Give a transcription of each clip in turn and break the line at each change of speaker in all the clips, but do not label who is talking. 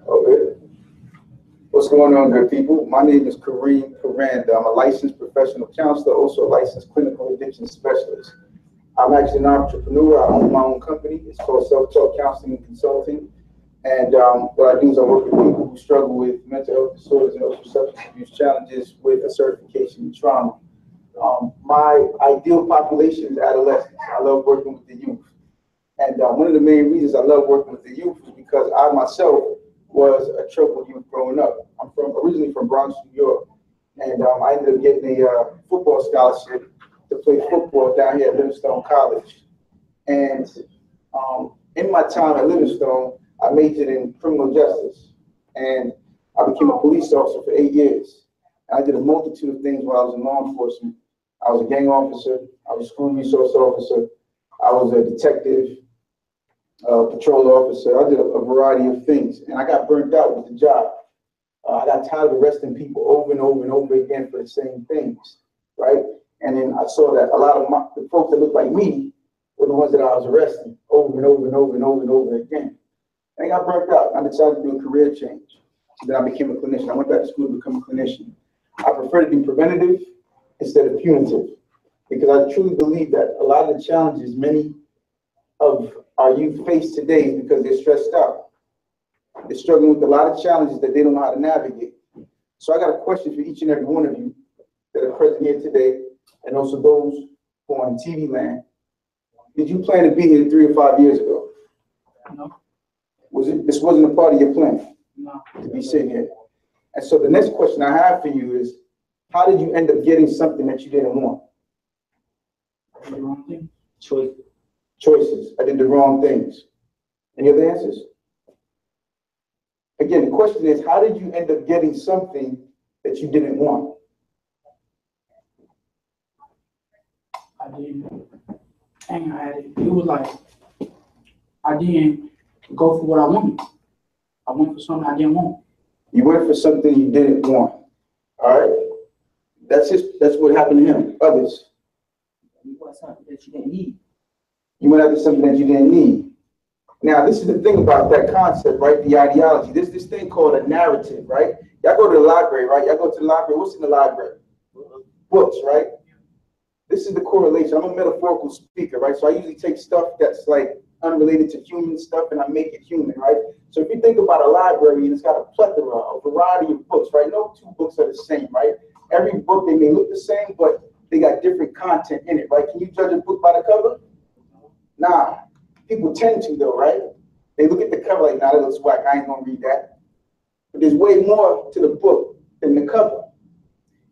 Okay. What's going on, good people? My name is Kareem Puranda. I'm a licensed professional counselor, also a licensed clinical addiction specialist. I'm actually an entrepreneur. I own my own company. It's called Self-Taught Counseling and Consulting. And what I do is I work with people who struggle with mental health disorders and also substance abuse challenges with a certification in trauma. My ideal population is adolescents. I love working with the youth. And one of the main reasons I love working with the youth is because I myself was a troubled youth growing up. I'm originally from Bronx, New York. And I ended up getting a football scholarship to play football down here at Livingstone College. And in my time at Livingstone, I majored in criminal justice. And I became a police officer for 8 years. And I did a multitude of things while I was in law enforcement. I was a gang officer. I was a school resource officer. I was a detective, patrol officer. I did a variety of things. And I got burnt out with the job. I got tired of arresting people over and over and over again for the same things, right? And then I saw that a lot of the folks that looked like me were the ones that I was arresting over and over and over and over and over again. And I got burnt out. I decided to do a career change. Then I became a clinician. I went back to school to become a clinician. I prefer to be preventative instead of punitive, because I truly believe that a lot of the challenges many of our youth face today is because they're stressed out. They're struggling with a lot of challenges that they don't know how to navigate. So I got a question for each and every one of you that are present here today, and also those who are on TV land. Did you plan to be here 3 or 5 years ago?
No.
This wasn't a part of your plan?
No.
To be sitting here. And so the next question I have for you is, how did you end up getting something that you didn't want?
I did the wrong thing.
Choices. I did the wrong things. Any other answers? Again, the question is, how did you end up getting something that you didn't want?
I didn't. Dang, it was like, I didn't go for what I wanted. I went for something I didn't want.
You went for something you didn't want. All right? That's what happened to him. Others.
You want something that you didn't need.
You went after something that you didn't need. Now, this is the thing about that concept, right? The ideology. There's this thing called a narrative, right? Y'all go to the library, right? Y'all go to the library. What's in the library? Books, right? This is the correlation. I'm a metaphorical speaker, right? So I usually take stuff that's like unrelated to human stuff and I make it human, right? So if you think about a library and it's got a plethora, a variety of books, right? No two books are the same, right? Every book, they may look the same, but they got different content in it, right? Can you judge a book by the cover? Nah. People tend to, though, right? They look at the cover like, nah, that looks whack. I ain't gonna read that. But there's way more to the book than the cover.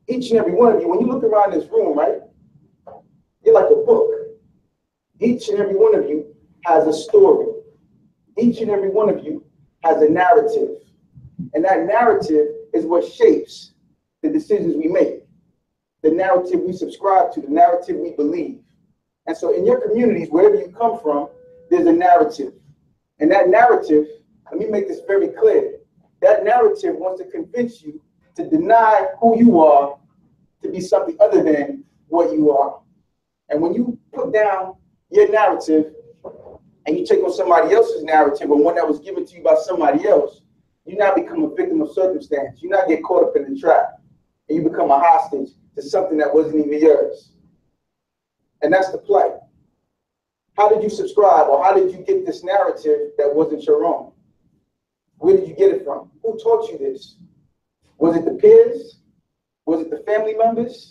Each and every one of you, when you look around this room, right? You're like a book. Each and every one of you has a story. Each and every one of you has a narrative. And that narrative is what shapes the decisions we make, the narrative we subscribe to, the narrative we believe. And so in your communities, wherever you come from, there's a narrative. And that narrative, let me make this very clear, that narrative wants to convince you to deny who you are to be something other than what you are. And when you put down your narrative and you take on somebody else's narrative, or one that was given to you by somebody else, you now become a victim of circumstance. You now get caught up in the trap and you become a hostage to something that wasn't even yours. And that's the play. How did you subscribe, or how did you get this narrative that wasn't your own? Where did you get it from? Who taught you this? Was it the peers? Was it the family members?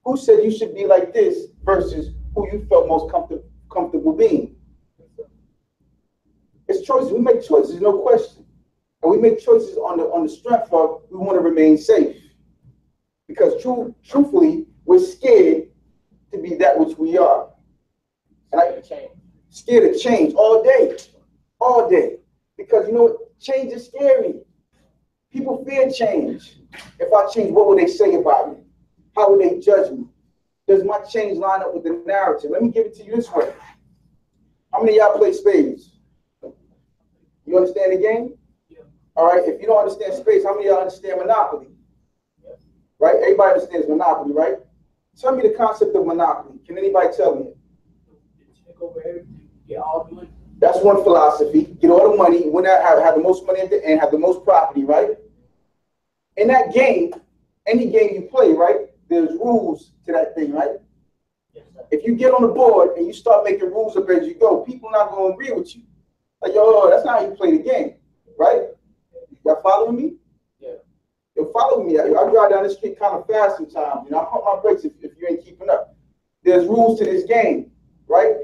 Who said you should be like this versus who you felt most comfortable being? It's choices. We make choices, no question. And we make choices on the strength of we want to remain safe. Because truthfully, we're scared to be that which we are. Scared of change all day. Because you know what? Change is scary. People fear change. If I change, what will they say about me? How will they judge me? Does my change line up with the narrative? Let me give it to you this way. How many of y'all play spades? You understand the game? Yeah. All right. If you don't understand spades, how many of y'all understand Monopoly? Yeah. Right? Everybody understands Monopoly, right? Tell me the concept of Monopoly. Can anybody tell me it?
Take over everything. Get all the money.
That's one philosophy. Get all the money, win out, have the most money at the end, have the most property, right? In that game, any game you play, right, there's rules to that thing, right? Yes, if you get on the board and you start making rules up as you go, people not going to agree with you. Like, yo, that's not how you play the game, right? Y'all following me? Yeah. You're following me. I drive down the street kind of fast sometimes. You know, I pump my brakes if you ain't keeping up. There's rules to this game, right?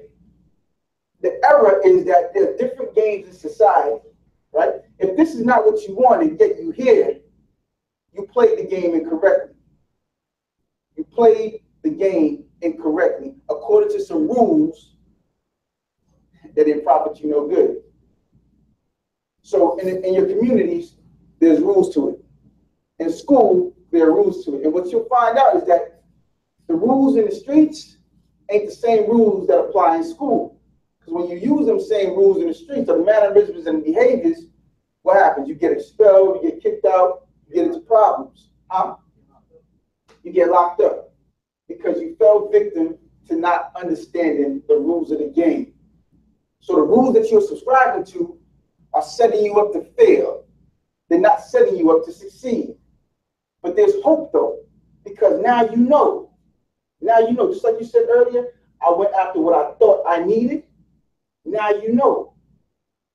The error is that there are different games in society, right? If this is not what you want and yet you hear, you played the game incorrectly. You played the game incorrectly according to some rules that didn't profit you no good. So in your communities, there's rules to it. In school, there are rules to it. And what you'll find out is that the rules in the streets ain't the same rules that apply in school. Because when you use them same rules in the streets, or the mannerisms and behaviors, what happens? You get expelled, you get kicked out, you get into problems. Huh? You get locked up because you fell victim to not understanding the rules of the game. So the rules that you're subscribing to are setting you up to fail. They're not setting you up to succeed. But there's hope though, because now you know. Now you know, just like you said earlier, I went after what I thought I needed. Now you know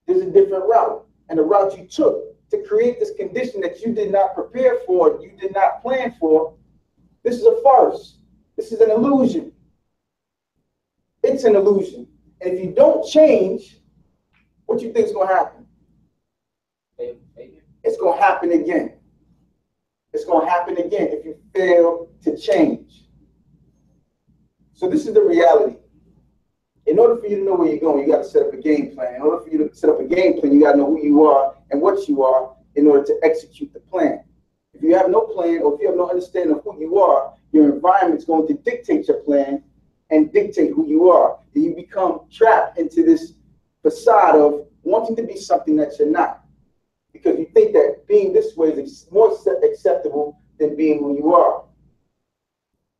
there's a different route. And the route you took to create this condition that you did not prepare for, you did not plan for, this is a farce. This is an illusion. It's an illusion. And if you don't change, what you think is going to happen? It's going to happen again. It's going to happen again if you fail to change. So this is the reality. In order for you to know where you're going, you got to set up a game plan. In order for you to set up a game plan, you got to know who you are and what you are in order to execute the plan. If you have no plan, or if you have no understanding of who you are, your environment is going to dictate your plan and dictate who you are. And you become trapped into this facade of wanting to be something that you're not. Because you think that being this way is more acceptable than being who you are.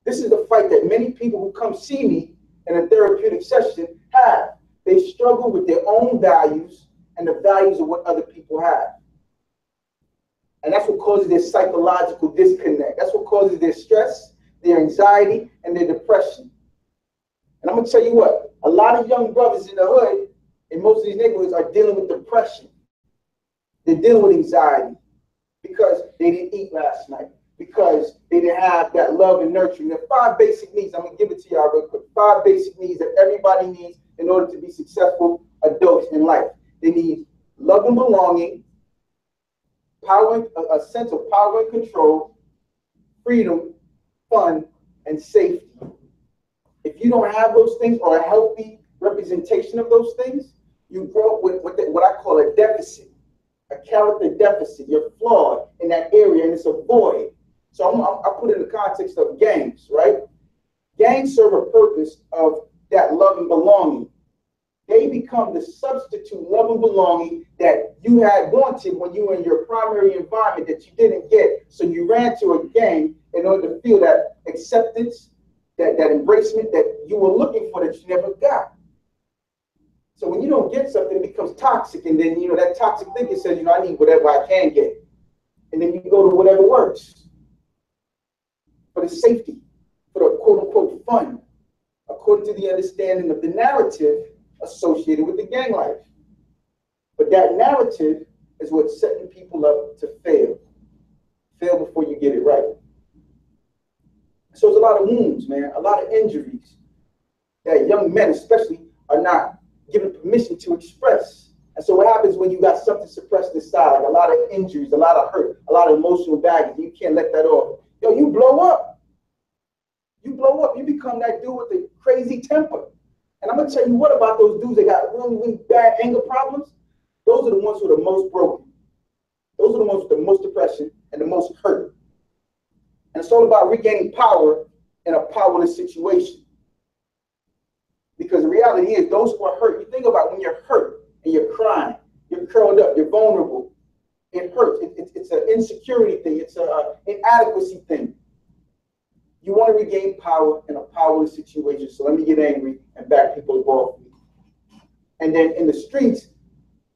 This is the fight that many people who come see me in a therapeutic session have. They struggle with their own values and the values of what other people have. And that's what causes their psychological disconnect. That's what causes their stress, their anxiety, and their depression. And I'm going to tell you what, a lot of young brothers in the hood, in most of these neighborhoods, are dealing with depression. They're dealing with anxiety because they didn't eat last night, because they didn't have that love and nurturing. There are 5 basic needs. I'm going to give it to y'all real quick. 5 basic needs that everybody needs in order to be successful adults in life. They need love and belonging, power, a sense of power and control, freedom, fun, and safety. If you don't have those things or a healthy representation of those things, you grow up with what I call a deficit, a character deficit. You're flawed in that area, and it's a void. So I put it in the context of gangs, right? Gangs serve a purpose of that love and belonging. They become the substitute love and belonging that you had wanted when you were in your primary environment that you didn't get. So you ran to a gang in order to feel that acceptance, that embracement that you were looking for that you never got. So when you don't get something, it becomes toxic. And then, that toxic thinking says, I need whatever I can get. And then you go to whatever works for the safety, for the quote unquote fun, according to the understanding of the narrative associated with the gang life. But that narrative is what's setting people up to fail. Fail before you get it right. So there's a lot of wounds, man, a lot of injuries that young men especially are not given permission to express. And so what happens when you got something suppressed inside, like a lot of injuries, a lot of hurt, a lot of emotional baggage, you can't let that off. You blow up. You blow up. You become that dude with the crazy temper. And I'm going to tell you what about those dudes that got really, really bad anger problems. Those are the ones who are the most broken. Those are the ones with the most depression and the most hurt. And it's all about regaining power in a powerless situation. Because the reality is, those who are hurt, you think about when you're hurt and you're crying, you're curled up, you're vulnerable. It hurts. It's an insecurity thing. It's an inadequacy thing. You want to regain power in a powerless situation. So let me get angry and back people involved. And then in the streets,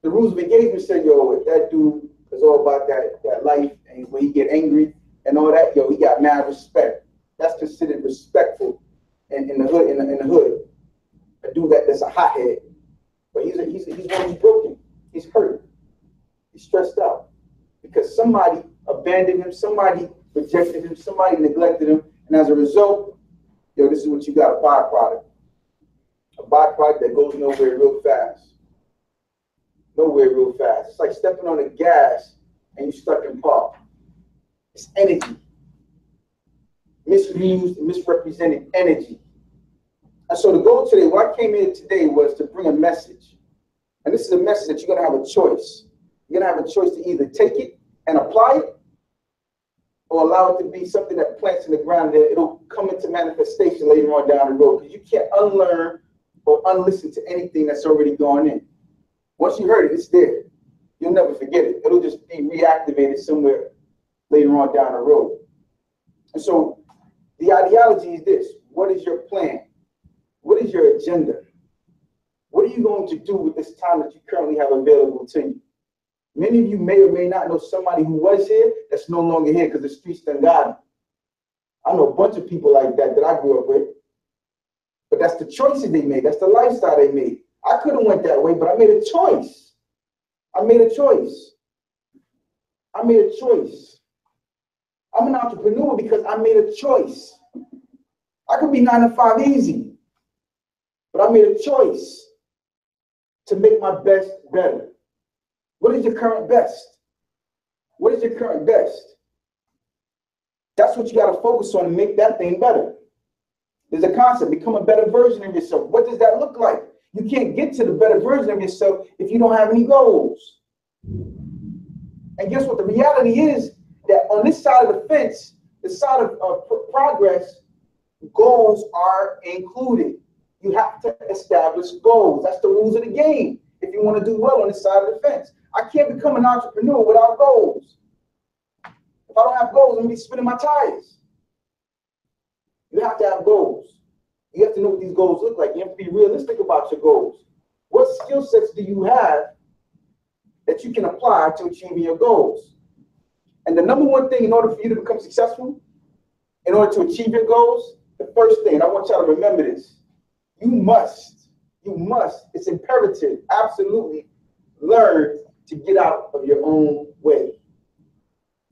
the rules of engagement said, yo, if that dude is all about that life and when he get angry and all that, yo, he got mad respect. That's considered respectful in the hood. In the hood, a dude that's a hothead, but he's broken. He's hurt. He's stressed out because somebody abandoned him, somebody rejected him, somebody neglected him, and as a result, yo, this is what you got: a byproduct that goes nowhere real fast. Nowhere real fast. It's like stepping on the gas and you stuck in park. It's energy. Misused and misrepresented energy. And so the goal today, what I came here today was to bring a message. And this is a message that you're going to have a choice. You're going to have a choice to either take it and apply it or allow it to be something that plants in the ground that it'll come into manifestation later on down the road. Because you can't unlearn or unlisten to anything that's already gone in. Once you heard it, it's there. You'll never forget it. It'll just be reactivated somewhere later on down the road. And so the ideology is this. What is your plan? What is your agenda? What are you going to do with this time that you currently have available to you? Many of you may or may not know somebody who was here that's no longer here because the streets done got them. I know a bunch of people like that I grew up with. But that's the choices they made. That's the lifestyle they made. I could have went that way, but I made a choice. I made a choice. I made a choice. I'm an entrepreneur because I made a choice. I could be 9 to 5 easy, but I made a choice to make my best better. What is your current best? What is your current best? That's what you got to focus on and make that thing better. There's a concept, become a better version of yourself. What does that look like? You can't get to the better version of yourself if you don't have any goals. And guess what? The reality is that on this side of the fence, the side of progress, goals are included. You have to establish goals. That's the rules of the game if you want to do well on this side of the fence. I can't become an entrepreneur without goals. If I don't have goals, I'm going to be spinning my tires. You have to have goals. You have to know what these goals look like. You have to be realistic about your goals. What skill sets do you have that you can apply to achieving your goals? And the number one thing in order for you to become successful, in order to achieve your goals, the first thing, and I want y'all to remember this, you must, it's imperative, absolutely, learn to get out of your own way.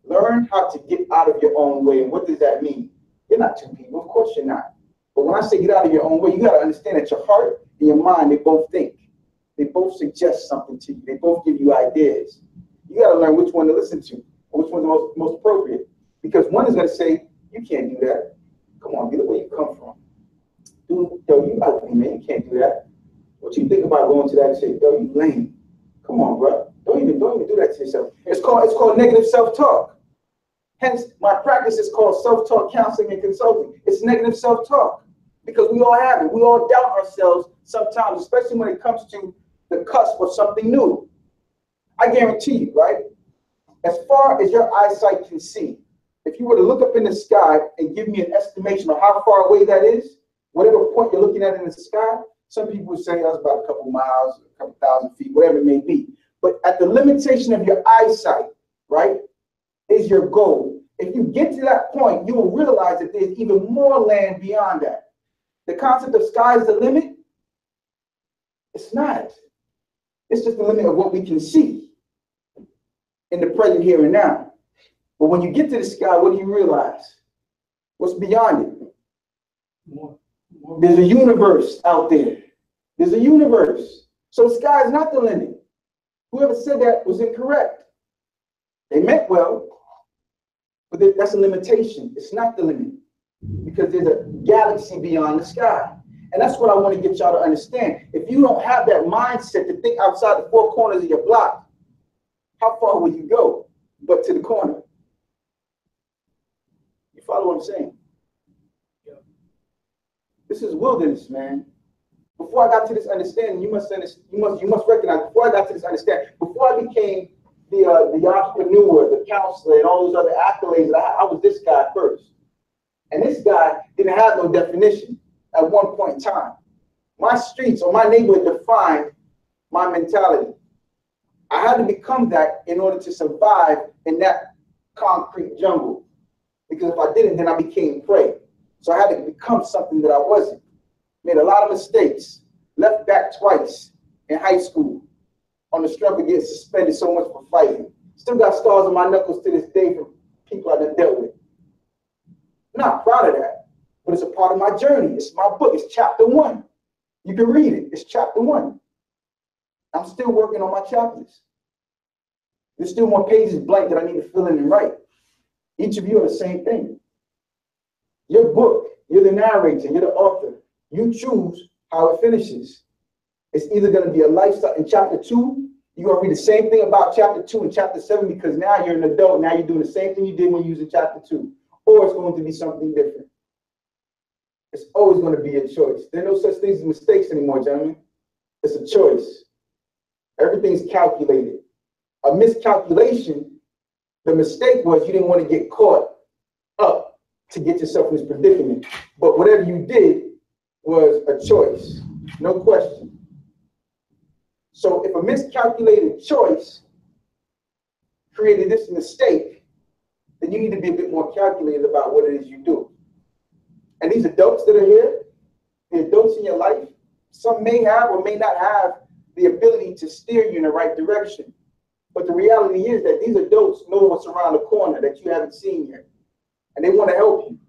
Learn how to get out of your own way. And what does that mean? You're not two people, of course you're not. But when I say get out of your own way, you got to understand that your heart and your mind, they both think. They both suggest something to you. They both give you ideas. You got to learn which one to listen to, or which one's the most appropriate. Because one is going to say, you can't do that. Come on, be the way you come from. Dude, yo, you ugly, man. You can't do that. What you think about going to that chick? Yo, you lame. Come on, bro. Don't even do that to yourself. It's called negative self-talk. Hence, my practice is called self-talk counseling and consulting. It's negative self-talk because we all have it. We all doubt ourselves sometimes, especially when it comes to the cusp of something new. I guarantee you, right? As far as your eyesight can see, if you were to look up in the sky and give me an estimation of how far away that is, whatever point you're looking at in the sky, some people would say that's about a couple miles, a couple thousand feet, whatever it may be. But at the limitation of your eyesight, right, is your goal. If you get to that point, you will realize that there's even more land beyond that. The concept of sky is the limit, it's not. It's just the limit of what we can see in the present here and now. But when you get to the sky, what do you realize? What's beyond it? More. There's a universe out there. There's a universe. So the sky is not the limit. Whoever said that was incorrect. They meant well, but that's a limitation. It's not the limit because there's a galaxy beyond the sky. And that's what I want to get y'all to understand. If you don't have that mindset to think outside the four corners of your block, how far will you go but to the corner? You follow what I'm saying? Yeah. This is wilderness, man. Before I got to this understanding, you must recognize, before I got to this understanding, before I became the entrepreneur, the counselor, and all those other accolades, I was this guy first. And this guy didn't have no definition at one point in time. My streets or my neighborhood defined my mentality. I had to become that in order to survive in that concrete jungle. Because if I didn't, then I became prey. So I had to become something that I wasn't. Made a lot of mistakes. Left back twice in high school on the strength of getting suspended so much for fighting. Still got scars on my knuckles to this day from people I done dealt with. I'm not proud of that, but it's a part of my journey. It's my book. It's chapter 1. You can read it. It's chapter 1. I'm still working on my chapters. There's still more pages blank that I need to fill in and write. Each of you are the same thing. Your book, you're the narrator, you're the author. You choose how it finishes. It's either going to be a lifestyle. In chapter 2, you're going to read the same thing about chapter 2 and chapter 7 because now you're an adult. Now you're doing the same thing you did when you was in chapter 2. Or it's going to be something different. It's always going to be a choice. There are no such things as mistakes anymore, gentlemen. It's a choice. Everything's calculated. A miscalculation, the mistake was you didn't want to get caught up to get yourself in this predicament. But whatever you did was a choice, no question. So if a miscalculated choice created this mistake, then you need to be a bit more calculated about what it is you do. And these adults that are here, the adults in your life, some may have or may not have the ability to steer you in the right direction. But the reality is that these adults know what's around the corner that you haven't seen yet. And they want to help you.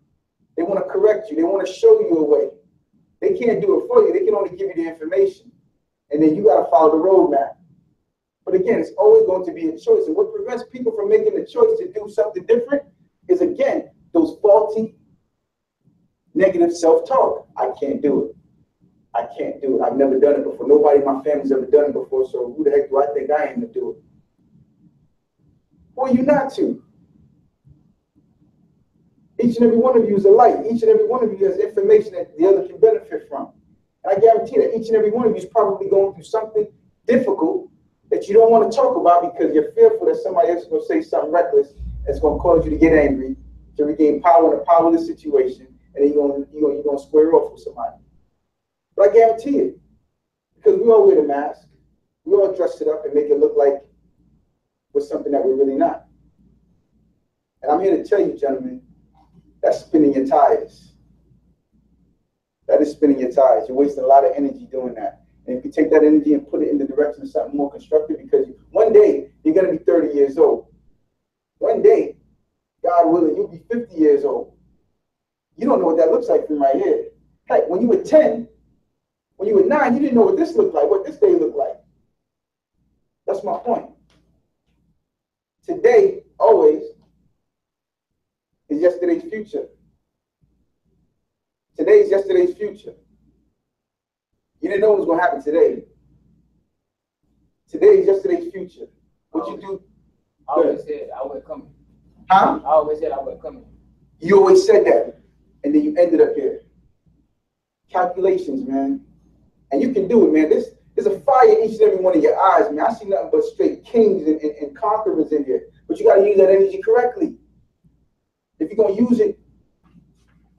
They want to correct you. They want to show you a way. They can't do it for you. They can only give you the information. And then you got to follow the roadmap. But again, it's always going to be a choice. And what prevents people from making the choice to do something different is, again, those faulty, negative self-talk. I can't do it. I can't do it. I've never done it before. Nobody in my family's ever done it before. So who the heck do I think I am to do it? Who are you not to? Each and every one of you is a light. Each and every one of you has information that the other can benefit from. And I guarantee that each and every one of you is probably going through something difficult that you don't want to talk about because you're fearful that somebody else is going to say something reckless that's going to cause you to get angry, to regain power in a powerless situation, and then you're going to square off with somebody. But I guarantee it, because we all wear the mask, we all dress it up and make it look like we're something that we're really not. And I'm here to tell you, gentlemen, that's spinning your tires. That is spinning your tires. You're wasting a lot of energy doing that. And if you take that energy and put it in the direction of something more constructive, because one day you're going to be 30 years old. One day, God willing, you'll be 50 years old. You don't know what that looks like from right here. Heck, when you were 10, when you were 9, you didn't know what this looked like, what this day looked like. That's my point. Today, always, is yesterday's future. Today is yesterday's future. You didn't know what was going to happen today. Today is yesterday's future. What you do?
I always said I wasn't coming.
Huh?
I always said I wasn't coming.
You always said that. And then you ended up here. Calculations, man. And you can do it, man. There's a fire in each and every one of your eyes, man. I see nothing but straight kings and conquerors in here. But you got to use that energy correctly. If you're going to use it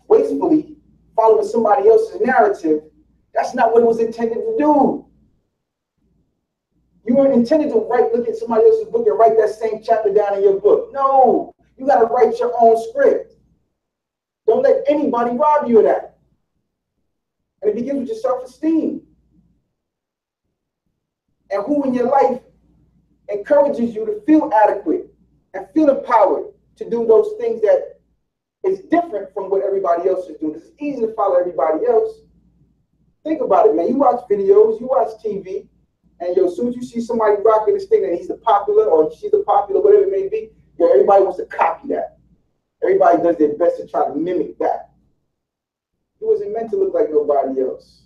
wastefully, following somebody else's narrative, that's not what it was intended to do. You weren't intended to look at somebody else's book and write that same chapter down in your book. No, you got to write your own script. Don't let anybody rob you of that. And it begins with your self-esteem. And who in your life encourages you to feel adequate and feel empowered to do those things that is different from what everybody else is doing. It's easy to follow everybody else. Think about it, man. You watch videos, you watch TV, and as soon as you see somebody rocking this thing and he's the popular or she's the popular, whatever it may be, everybody wants to copy that. Everybody does their best to try to mimic that. You wasn't meant to look like nobody else.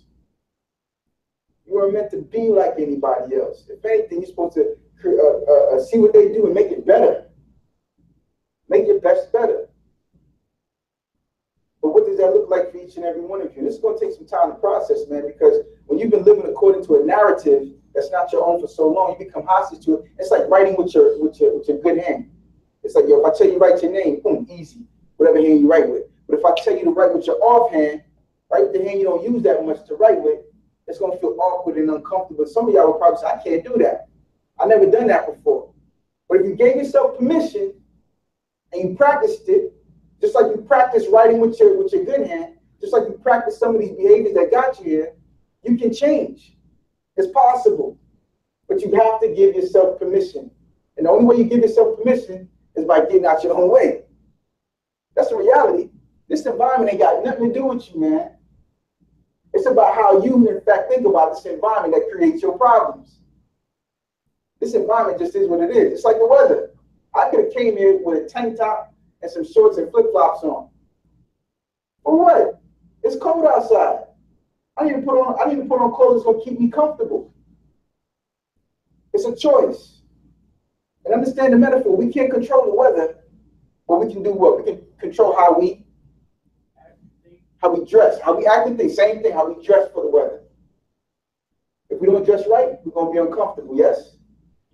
You weren't meant to be like anybody else. If anything, you're supposed to see what they do and make it better. Make your best better. But what does that look like for each and every one of you? This is going to take some time to process, man, because when you've been living according to a narrative that's not your own for so long, you become hostage to it. It's like writing with your good hand. It's like, yo, if I tell you write your name, boom, easy, whatever hand you write with. But if I tell you to write with your off hand, write with the hand you don't use that much to write with, it's going to feel awkward and uncomfortable. Some of y'all will probably say, I can't do that. I never done that before. But if you gave yourself permission and you practiced it, just like you practice writing with your good hand, just like you practice some of these behaviors that got you here, you can change. It's possible. But you have to give yourself permission. And the only way you give yourself permission is by getting out your own way. That's the reality. This environment ain't got nothing to do with you, man. It's about how you, in fact, think about this environment that creates your problems. This environment just is what it is. It's like the weather. I could have came here with a tank top and some shorts and flip-flops on. For what? It's cold outside. I need to put on clothes that's gonna keep me comfortable. It's a choice. And understand the metaphor. We can't control the weather, but we can do what? We can control how we dress, how we act and think. Same thing, how we dress for the weather. If we don't dress right, we're gonna be uncomfortable, yes?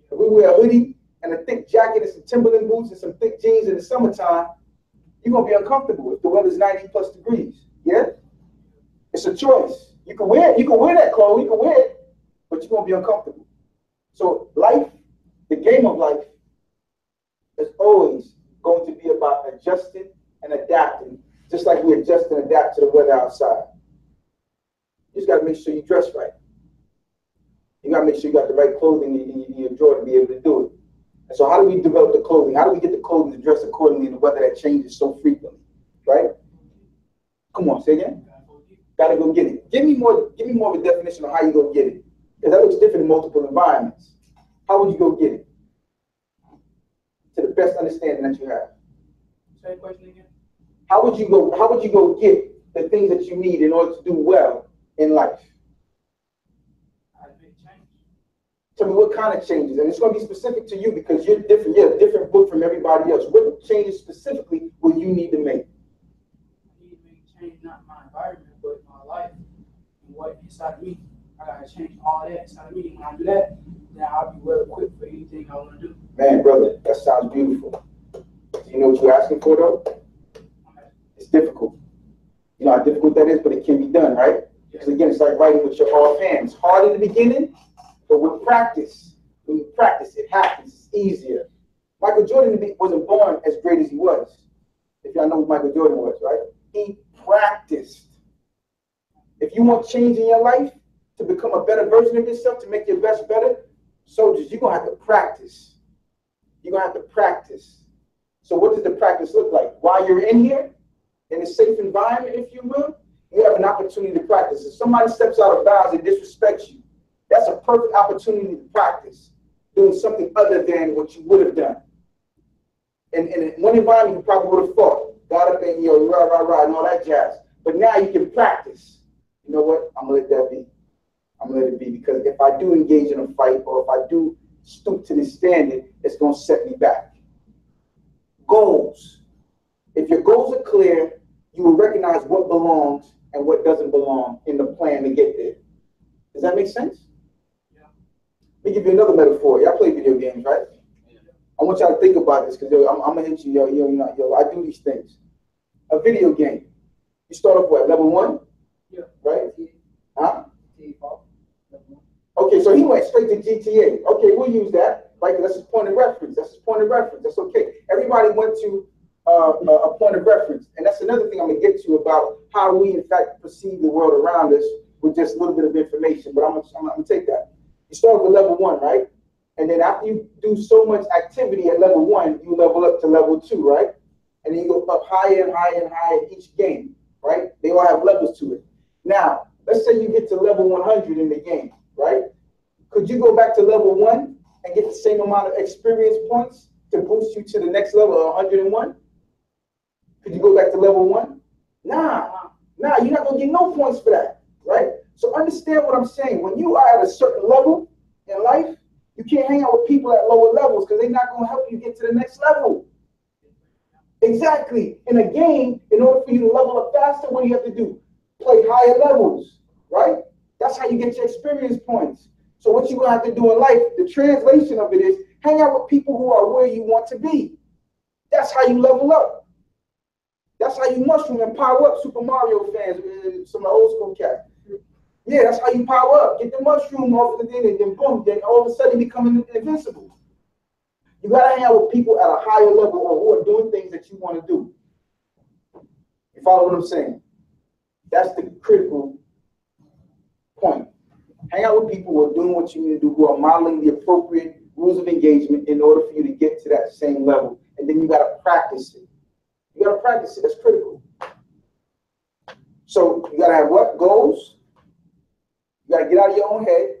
If we wear a hoodie and a thick jacket and some Timberland boots and some thick jeans in the summertime, you're gonna be uncomfortable if the weather's 90+ degrees. Yeah? It's a choice. You can wear that clothes, you can wear it, but you're gonna be uncomfortable. So life, the game of life, is always going to be about adjusting and adapting, just like we adjust and adapt to the weather outside. You just gotta make sure you dress right. You gotta make sure you got the right clothing in your drawer to be able to do it. And so how do we develop the clothing? How do we get the clothing to dress accordingly in the weather that changes so frequently, right? Come on, say again. Gotta go get it. Give me more of a definition of how you go get it. Because that looks different in multiple environments. How would you go get it? To the best understanding that you have.
Say the question again.
How would you go get the things that you need in order to do well in life?
I'd make change.
Tell me what kind of changes, and it's going to be specific to you because you're different. You're a different book from everybody else. What changes specifically will you need to make?
I need to make change, not my environment, but my life and what inside of me. I gotta change all that inside of me. When I do that, then I'll be well equipped for anything I want to do.
Man, brother, that sounds beautiful. Do you know what you're asking for, though? It's difficult. You know how difficult that is, but it can be done, right? Because again, it's like writing with your off hands. Hard in the beginning, but with practice, when you practice, it happens. It's easier. Michael Jordan wasn't born as great as he was. If y'all know who Michael Jordan was, right? He practiced. If you want change in your life, to become a better version of yourself, to make your best better, soldiers, you're going to have to practice. You're going to have to practice. So what does the practice look like? While you're in here, in a safe environment, if you will, you have an opportunity to practice. If somebody steps out of bounds and disrespects you, that's a perfect opportunity to practice doing something other than what you would have done. And in one environment, you probably would have fought, got up and, rah, rah, rah, and all that jazz. But now you can practice. You know what? I'm going to let that be. I'm going to let it be, because if I do engage in a fight or if I do stoop to this standard, it's going to set me back. Goals. If your goals are clear, you will recognize what belongs and what doesn't belong in the plan to get there. Does that make sense?
Yeah.
Let me give you another metaphor. Y'all play video games, right? Yeah. I want y'all to think about this, because I'm going to hit you, I do these things. A video game. You start off what, level 1?
Yeah.
Right? Huh? Okay, so he went straight to GTA. Okay, we'll use that, right? That's his point of reference. That's okay. Everybody went to a point of reference. And that's another thing I'm going to get to about how we, in fact, perceive the world around us with just a little bit of information. But I'm going to take that. You start with level 1, right? And then after you do so much activity at level 1, you level up to level 2, right? And then you go up higher and higher and higher each game, right? They all have levels to it. Now, let's say you get to level 100 in the game, right? Could you go back to level 1 and get the same amount of experience points to boost you to the next level of 101? Could you go back to level 1? Nah, you're not going to get no points for that, right? So understand what I'm saying. When you are at a certain level in life, you can't hang out with people at lower levels because they're not going to help you get to the next level. Exactly. In a game, in order for you to level up faster, what do you have to do? Play higher levels, right? That's how you get your experience points. So what you're going to have to do in life, the translation of it is hang out with people who are where you want to be. That's how you level up. That's how you mushroom and power up. Super Mario fans, some of the old school cats. Yeah, that's how you power up. Get the mushroom off the thing, and then boom, then all of a sudden you become invincible. You gotta hang out with people at a higher level or who are doing things that you want to do. You follow what I'm saying? That's the critical point. Hang out with people who are doing what you need to do, who are modeling the appropriate rules of engagement in order for you to get to that same level. And then you gotta practice it. You gotta practice it. That's critical. So you gotta have what? Goals. You gotta get out of your own head,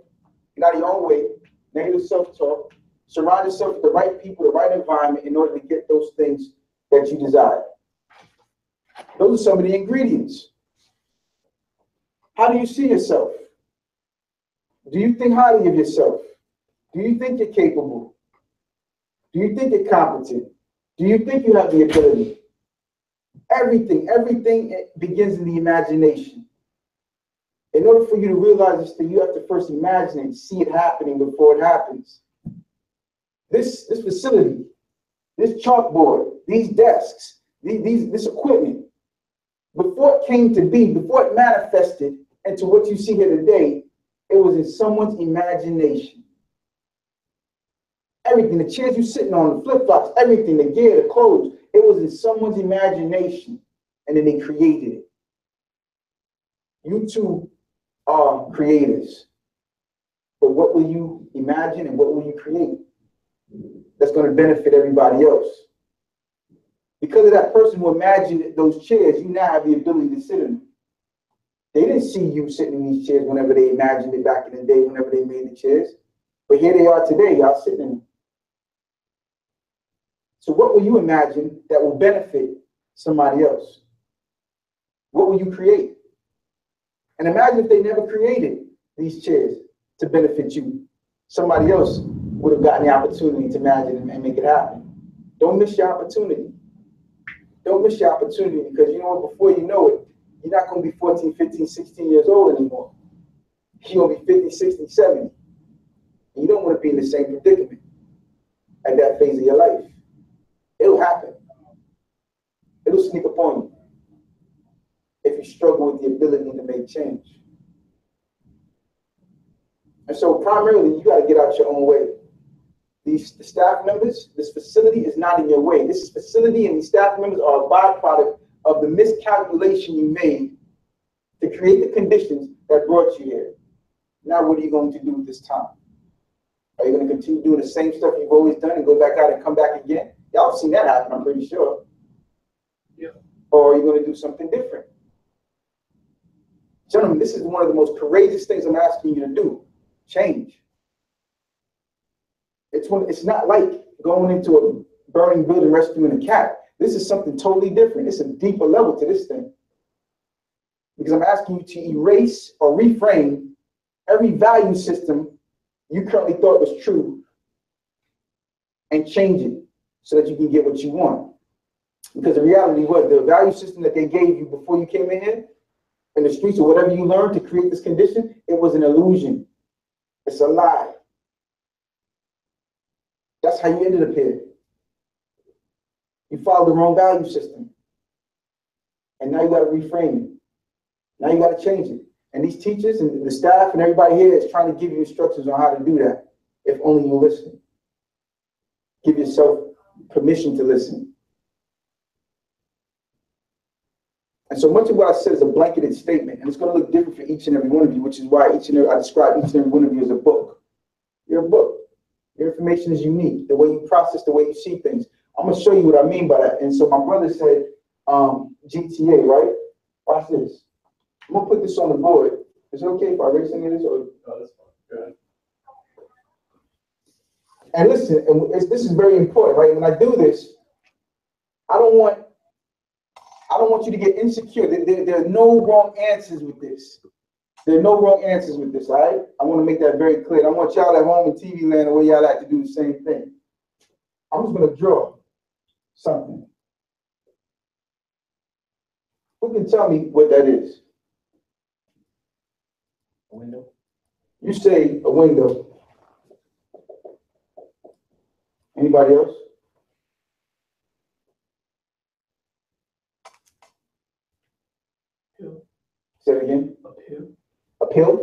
get out of your own way, negative self-talk. Surround yourself with the right people, the right environment in order to get those things that you desire. Those are some of the ingredients. How do you see yourself? Do you think highly of yourself? Do you think you're capable? Do you think you're competent? Do you think you have the ability? Everything begins in the imagination. In order for you to realize this thing, you have to first imagine it, see it happening before it happens. This facility, this chalkboard, these desks, this equipment, before it came to be, before it manifested into what you see here today, it was in someone's imagination. Everything, the chairs you're sitting on, the flip-flops, everything, the gear, the clothes, it was in someone's imagination, and then they created it. You two are creators. But what will you imagine and what will you create that's going to benefit everybody else? Because of that person who imagined those chairs, you now have the ability to sit in them. They didn't see you sitting in these chairs whenever they imagined it back in the day, whenever they made the chairs. But here they are today, y'all sitting in them. So what will you imagine that will benefit somebody else? What will you create? And imagine if they never created these chairs to benefit you. Somebody else would have gotten the opportunity to imagine and make it happen. Don't miss your opportunity. Don't miss your opportunity, because you know what, before you know it, you're not going to be 14, 15, 16 years old anymore. You're going to be 50, 60, 70. And you don't want to be in the same predicament at that phase of your life. It'll happen. It'll sneak upon you if you struggle with the ability to make change. And so primarily, you got to get out your own way. The staff members, this facility is not in your way. This facility and these staff members are a byproduct of the miscalculation you made to create the conditions that brought you here. Now, what are you going to do this time? Are you going to continue doing the same stuff you've always done and go back out and come back again? Y'all have seen that happen, I'm pretty sure.
Yeah.
Or are you going to do something different? Gentlemen, this is one of the most courageous things I'm asking you to do. Change. It's not like going into a burning building rescuing a cat. This is something totally different. It's a deeper level to this thing. Because I'm asking you to erase or reframe every value system you currently thought was true and change it so that you can get what you want. Because the reality was the value system that they gave you before you came in here, in the streets or whatever you learned to create this condition, it was an illusion. It's a lie. That's how you ended up here. You followed the wrong value system. And now you got to reframe it. Now you got to change it. And these teachers and the staff and everybody here is trying to give you instructions on how to do that, if only you listen. Give yourself permission to listen. And so much of what I said is a blanketed statement, and it's going to look different for each and every one of you, which is why I describe each and every one of you as a book. You're a book. Your information is unique. The way you process, the way you see things. I'm going to show you what I mean by that. And so my brother said GTA, right? Watch this. I'm going to put this on the board. Is it okay if I erase any of this? Or?
No, that's fine. Go ahead.
And listen, this is very important, right? When I do this, I don't want you to get insecure. There are no wrong answers with this. There are no wrong answers with this, all right? I want to make that very clear. I want y'all at home in TV land or where y'all at to do the same thing. I'm just going to draw something. Who can tell me what that is?
A window.
You say a window. Anybody else?
Pill.
Say it again.
A pill.
A pill?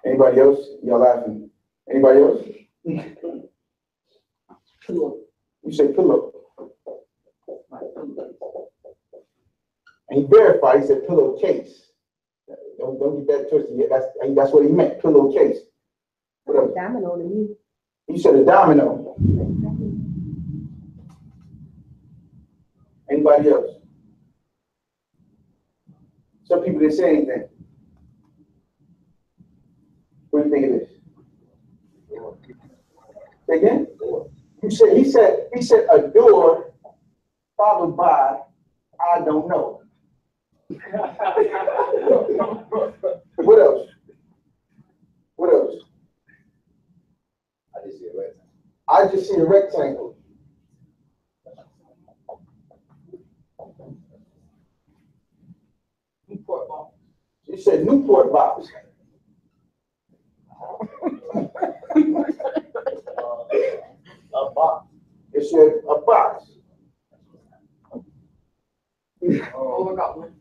Anybody else? Y'all laughing? Anybody else?
Pillow.
You say pillow. And he verified, he said pillowcase. Don't get that twisted. Yeah, that's what he meant, pillowcase. What else?
Domino to me.
You said a domino. Anybody else? Some people didn't say anything. What do you think it is? Say again? He said a door followed by I don't know. What else? What else?
I just see a rectangle.
I just see a rectangle.
Newport box.
You said Newport box.
A box.
It said a box.
Oh, I got one.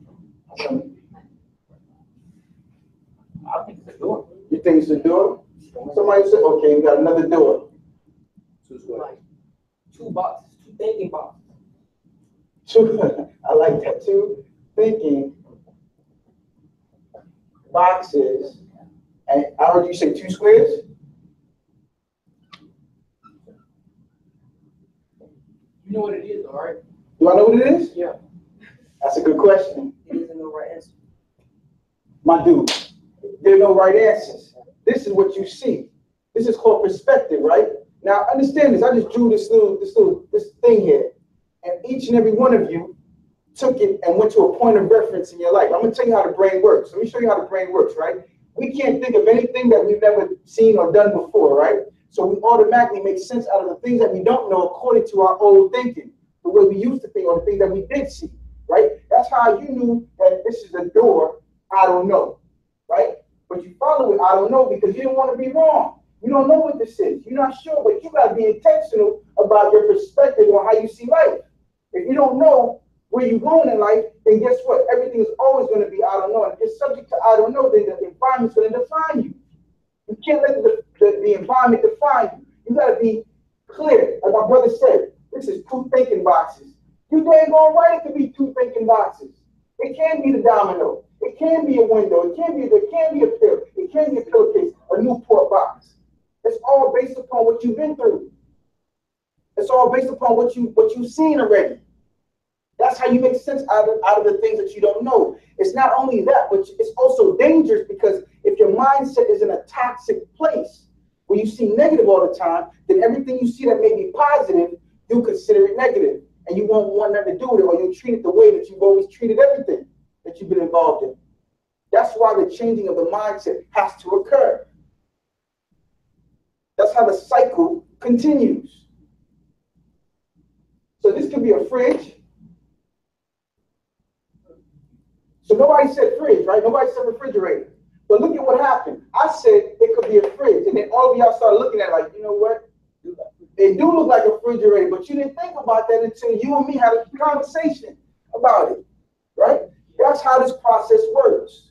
I think it's a door.
You think it's a door? Somebody said, okay, we got another door.
Like 2 boxes, 2 thinking boxes.
I like that too. Thinking boxes. And I heard you say 2 squares?
You know what it is, though, right?
Do I know what it is?
Yeah.
That's a good question.
It isn't no right answer.
My dude, there are no right answers. This is what you see. This is called perspective, right? Now understand this. I just drew this thing here, and each and every one of you took it and went to a point of reference in your life. I'm gonna tell you how the brain works. Let me show you how the brain works, right? We can't think of anything that we've never seen or done before, right? So we automatically make sense out of the things that we don't know according to our old thinking, the way we used to think, or the things that we did see, right? That's how you knew that this is a door, I don't know, right? But you follow it, I don't know, because you didn't want to be wrong. You don't know what this is. You're not sure, but you got to be intentional about your perspective on how you see life. If you don't know where you're going in life, then guess what? Everything is always going to be I don't know. And if it's subject to I don't know, then the environment's going to define you. You can't let the environment define you. You got to be clear. Like my brother said, this is 2 thinking boxes. You dang all right, it could be 2 thinking boxes. It can be the domino. It can be a window. It can be a pill. It can be a pillowcase, a Newport box. It's all based upon what you've been through. It's all based upon what you've seen already. That's how you make sense out of the things that you don't know. It's not only that, but it's also dangerous, because if your mindset is in a toxic place where you see negative all the time, then everything you see that may be positive, you'll consider it negative. And you won't want nothing to do with it, or you'll treat it the way that you've always treated everything that you've been involved in. That's why the changing of the mindset has to occur. That's how the cycle continues. So this could be a fridge. So nobody said fridge, right? Nobody said refrigerator. But look at what happened. I said it could be a fridge. And then all of y'all started looking at it like, you know what? It do look like a refrigerator, but you didn't think about that until you and me had a conversation about it, right? That's how this process works.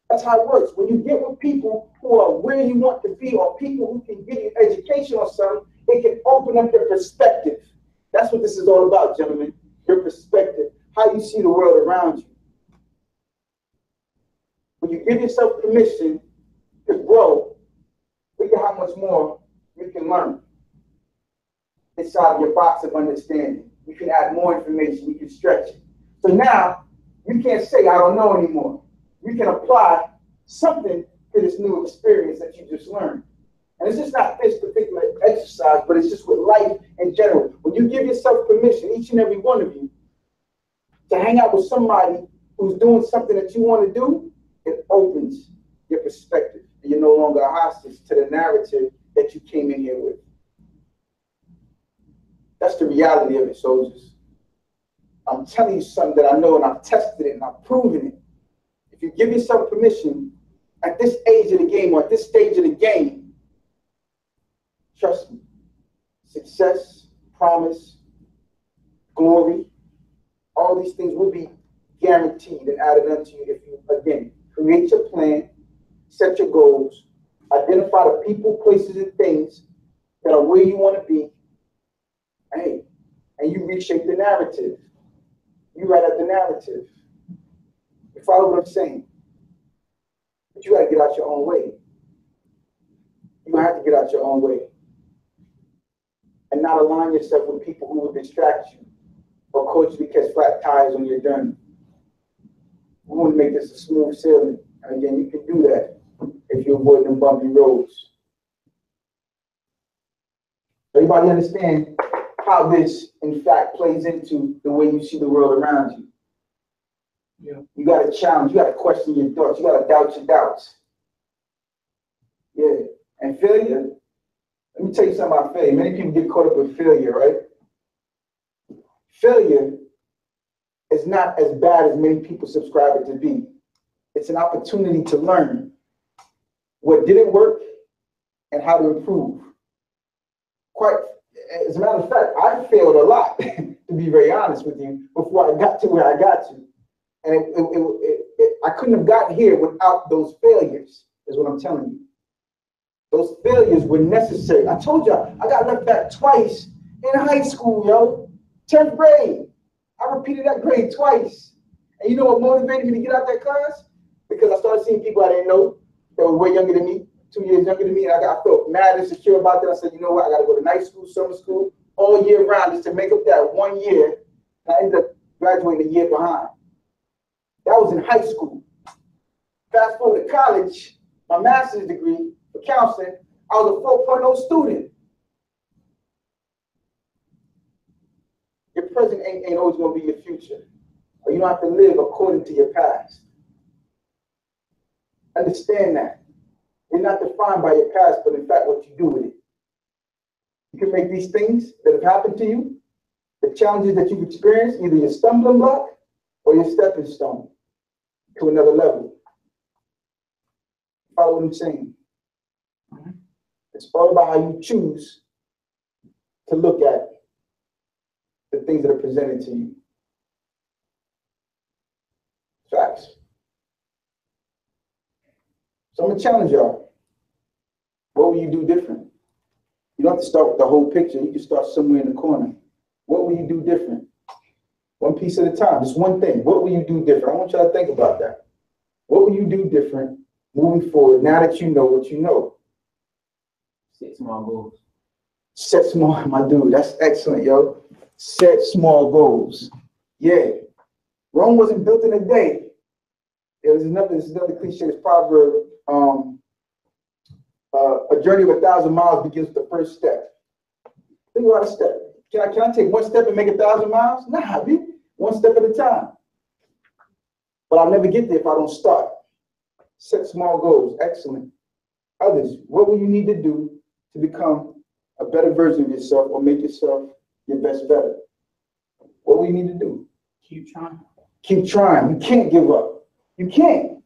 That's how it works. When you get with people who are where you want to be, or people who can give you education on something, it can open up your perspective. That's what this is all about, gentlemen. Your perspective, how you see the world around you. When you give yourself permission to grow, look at how much more you can learn inside of your box of understanding. You can add more information, you can stretch it. So now, you can't say, I don't know anymore. You can apply something to this new experience that you just learned. And it's just not this particular exercise, but it's just with life in general. When you give yourself permission, each and every one of you, to hang out with somebody who's doing something that you want to do, it opens your perspective. And you're no longer a hostage to the narrative that you came in here with. That's the reality of it, soldiers. I'm telling you something that I know, and I've tested it and I've proven it. If you give yourself permission at this age of the game, or at this stage of the game, trust me, success, promise, glory, all these things will be guaranteed and added unto you if you, again, create your plan, set your goals, identify the people, places, and things that are where you want to be, hey, and you reshape the narrative. You write out the narrative. You follow what I'm saying? But you got to get out your own way. You have to get out your own way and not align yourself with people who will distract you or cause you to catch flat tires on your journey. We want to make this a smooth sailing. And again, you can do that if you avoid them bumpy roads. Everybody understand how this, in fact, plays into the way you see the world around you.
Yeah.
You got to challenge. You got to question your thoughts. You got to doubt your doubts. Yeah. And failure, let me tell you something about failure. Many people get caught up with failure, right? Failure is not as bad as many people subscribe it to be. It's an opportunity to learn what didn't work and how to improve. As a matter of fact, I failed a lot, to be very honest with you, before I got to where I got to. And I couldn't have gotten here without those failures, is what I'm telling you. Those failures were necessary. I told y'all, I got left back twice in high school, yo. 10th grade. I repeated that grade twice. And you know what motivated me to get out that class? Because I started seeing people I didn't know that were way younger than me, 2 years younger than me, and I felt mad and secure about that. I said, you know what, I got to go to night school, summer school, all year round just to make up that 1 year. And I ended up graduating a year behind. That was in high school. Fast forward to college, my master's degree for counseling, I was a 4.0 student. Your present ain't always going to be your future. Or you don't have to live according to your past. Understand that. You're not defined by your past, but in fact what you do with it. You can make these things that have happened to you, the challenges that you've experienced, either your stumbling block or your stepping stone to another level. Follow what I'm saying? It's all about how you choose to look at the things that are presented to you. Facts. So I'm going to challenge y'all. What will you do different? You don't have to start with the whole picture. You can start somewhere in the corner. What will you do different? One piece at a time. Just one thing. What will you do different? I want y'all to think about that. What will you do different moving forward now that you know what you know?
Set small goals.
Set small, my dude. That's excellent, yo. Set small goals. Yeah. Rome wasn't built in a day. There's another cliche, this proverb, a journey of 1,000 miles begins with the first step. Think about a step. Can I take one step and make 1,000 miles? Nah, B. One step at a time. But I'll never get there if I don't start. Set small goals. Excellent. Others, what will you need to do to become a better version of yourself or make yourself your best better? What will you need to do?
Keep trying.
Keep trying. You can't give up. You can't.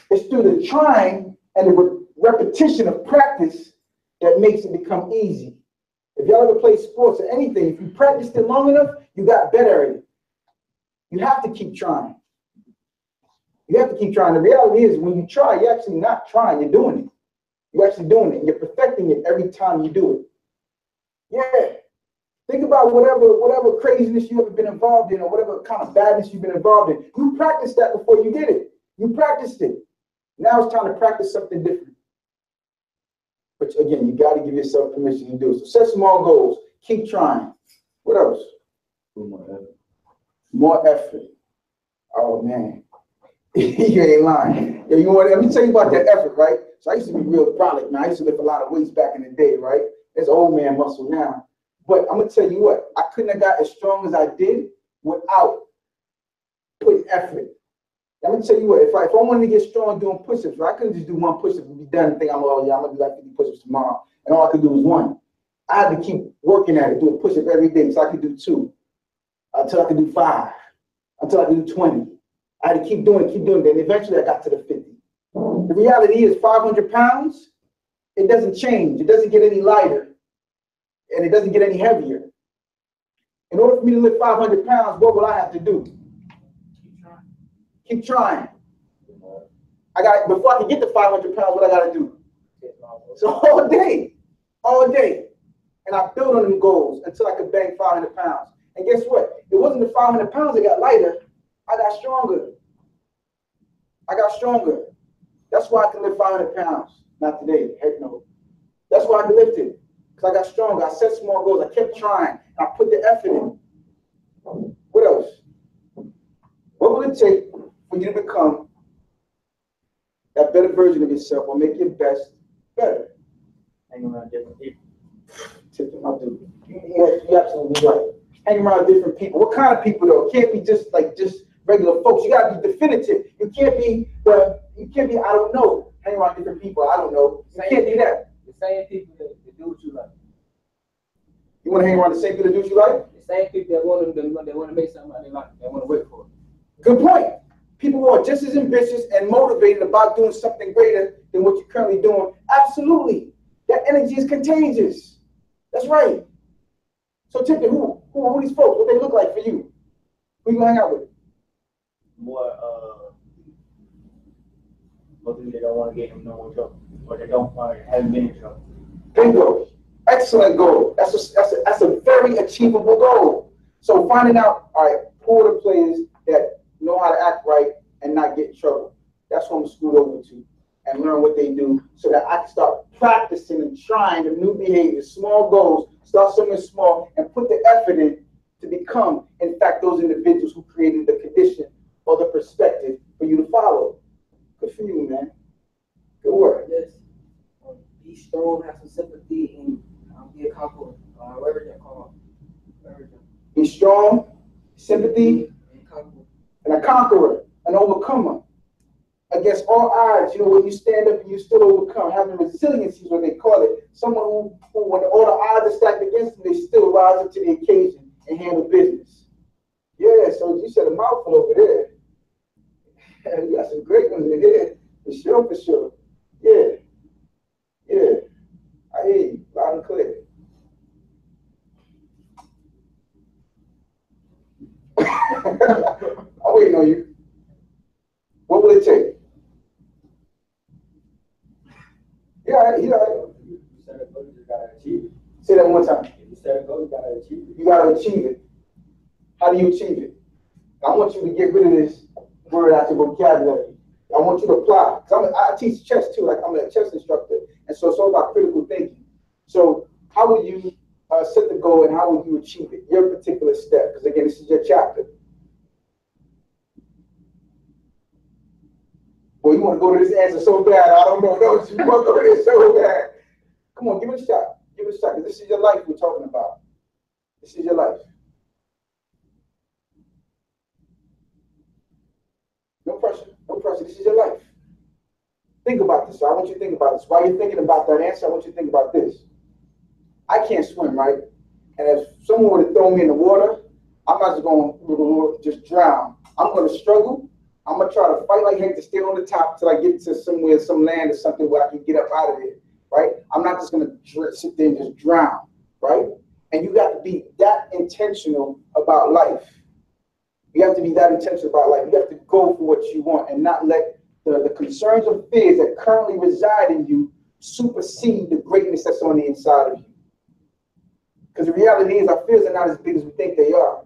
It's through the trying and the repetition of practice that makes it become easy. If y'all ever play sports or anything, if you practiced it long enough, you got better at it. You have to keep trying. You have to keep trying. The reality is when you try, you're actually not trying, you're doing it. You're actually doing it, and you're perfecting it every time you do it. Yeah. Think about whatever craziness you ever been involved in or whatever kind of badness you've been involved in. You practiced that before you did it. You practiced it. Now it's time to practice something different. But again, you got to give yourself permission to do it. So set small goals. Keep trying. What else?
More effort.
More effort. Oh, man. You ain't lying. Yo, let me tell you about that effort, right? So I used to be real brolic, man. I used to lift a lot of weights back in the day, right? It's old man muscle now. But I'm going to tell you what, I couldn't have got as strong as I did without putting effort. I'm going to tell you what, if I wanted to get strong doing push-ups, right, I couldn't just do one push-up and be done and think, I'm going to do like 50 push-ups tomorrow. And all I could do was one. I had to keep working at it, do a push-up every day so I could do 2, until I could do 5, until I could do 20. I had to keep doing it. And eventually I got to the 50. The reality is 500 pounds, it doesn't change. It doesn't get any lighter. And it doesn't get any heavier. In order for me to lift 500 pounds, what will I have to do?
Keep trying.
Keep trying. Before I can get to 500 pounds, what I gotta do? So all day. And I build on them goals until I could bang 500 pounds. And guess what? It wasn't the 500 pounds that got lighter. I got stronger. That's why I can lift 500 pounds. Not today, heck no. That's why I can lift it. Because I got stronger. I set small goals. I kept trying. I put the effort in. What else? What will it take for you to become that better version of yourself or make your best better?
Hang around different people.
Tipping my dude. You're absolutely right. Hang around different people. What kind of people though? It can't be just regular folks. You gotta be definitive. You can't be I don't know. Hang around different people. I don't know. You can't do that.
The same people that do what you like.
You want to hang around the same people that do what you like?
The same people that want to make something out of their life. They want to work for it.
Good point. People who are just as ambitious and motivated about doing something greater than what you're currently doing. Absolutely. That energy is contagious. That's right. So Tiffany, who are these folks? What they look like for you? Who you gonna hang out with?
More people that don't want to get in no more trouble, or they haven't been in trouble.
Bingo. Excellent goal. That's a very achievable goal. So finding out, all right, who are the players that know how to act right and not get in trouble. That's what I'm screwed over to, and learn what they do so that I can start practicing and trying the new behaviors, small goals, start something small and put the effort in to become, in fact, those individuals who created the condition or the perspective for you to follow. Good for you, man. Good work.
Yes. Be strong, have some sympathy, and be a conqueror. Whatever they're called.
Be strong, sympathy, and a conqueror, an overcomer. Against all odds, when you stand up and you still overcome, having resiliency is what they call it. Someone who when all the odds are stacked against them, they still rise up to the occasion and handle business. Yeah, so you said a mouthful over there. You got some great ones in here, for sure. Yeah. I hear you, loud and clear. I'm waiting on you. What will it take? Yeah.
You set a goal, you gotta achieve it.
Say that one time.
If you set a goal, you gotta achieve it.
You gotta achieve it. How do you achieve it? I want you to get rid of this word out your vocabulary. I want you to apply. I teach chess too, like I'm a chess instructor. And so it's all about critical thinking. So how would you set the goal and how would you achieve it? Your particular step, because again, this is your chapter. Boy, you want to go to this answer so bad. I don't know. No, you want to go to this so bad. Come on, give it a shot. Because this is your life we're talking about. This is your life. No pressure. This is your life. Think about this. So I want you to think about this. While you're thinking about that answer, I want you to think about this. I can't swim, right? And if someone were to throw me in the water, I'm not just going to just drown. I'm going to struggle. I'm going to try to fight like heck to stay on the top till I get to somewhere, some land or something where I can get up out of it, right? I'm not just going to sit there and just drown, right? And you got to be that intentional about life. You have to be that intentional about life. You have to go for what you want and not let the concerns or fears that currently reside in you supersede the greatness that's on the inside of you. Because the reality is our fears are not as big as we think they are.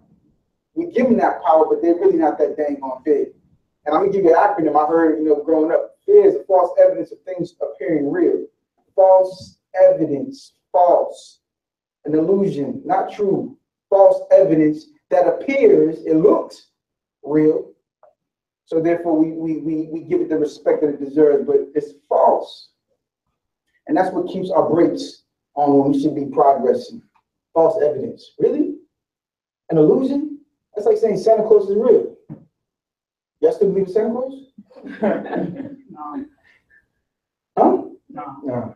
We give them that power, but they're really not that dang on big. And I'm going to give you an acronym I heard, growing up. Fear is false evidence of things appearing real. False evidence. False. An illusion. Not true. False evidence that appears, it looks real. So therefore, we give it the respect that it deserves, but it's false. And that's what keeps our brakes on when we should be progressing. False evidence. Really? An illusion? That's like saying Santa Claus is real. Y'all still believe in Santa Claus?
No.
Huh? No.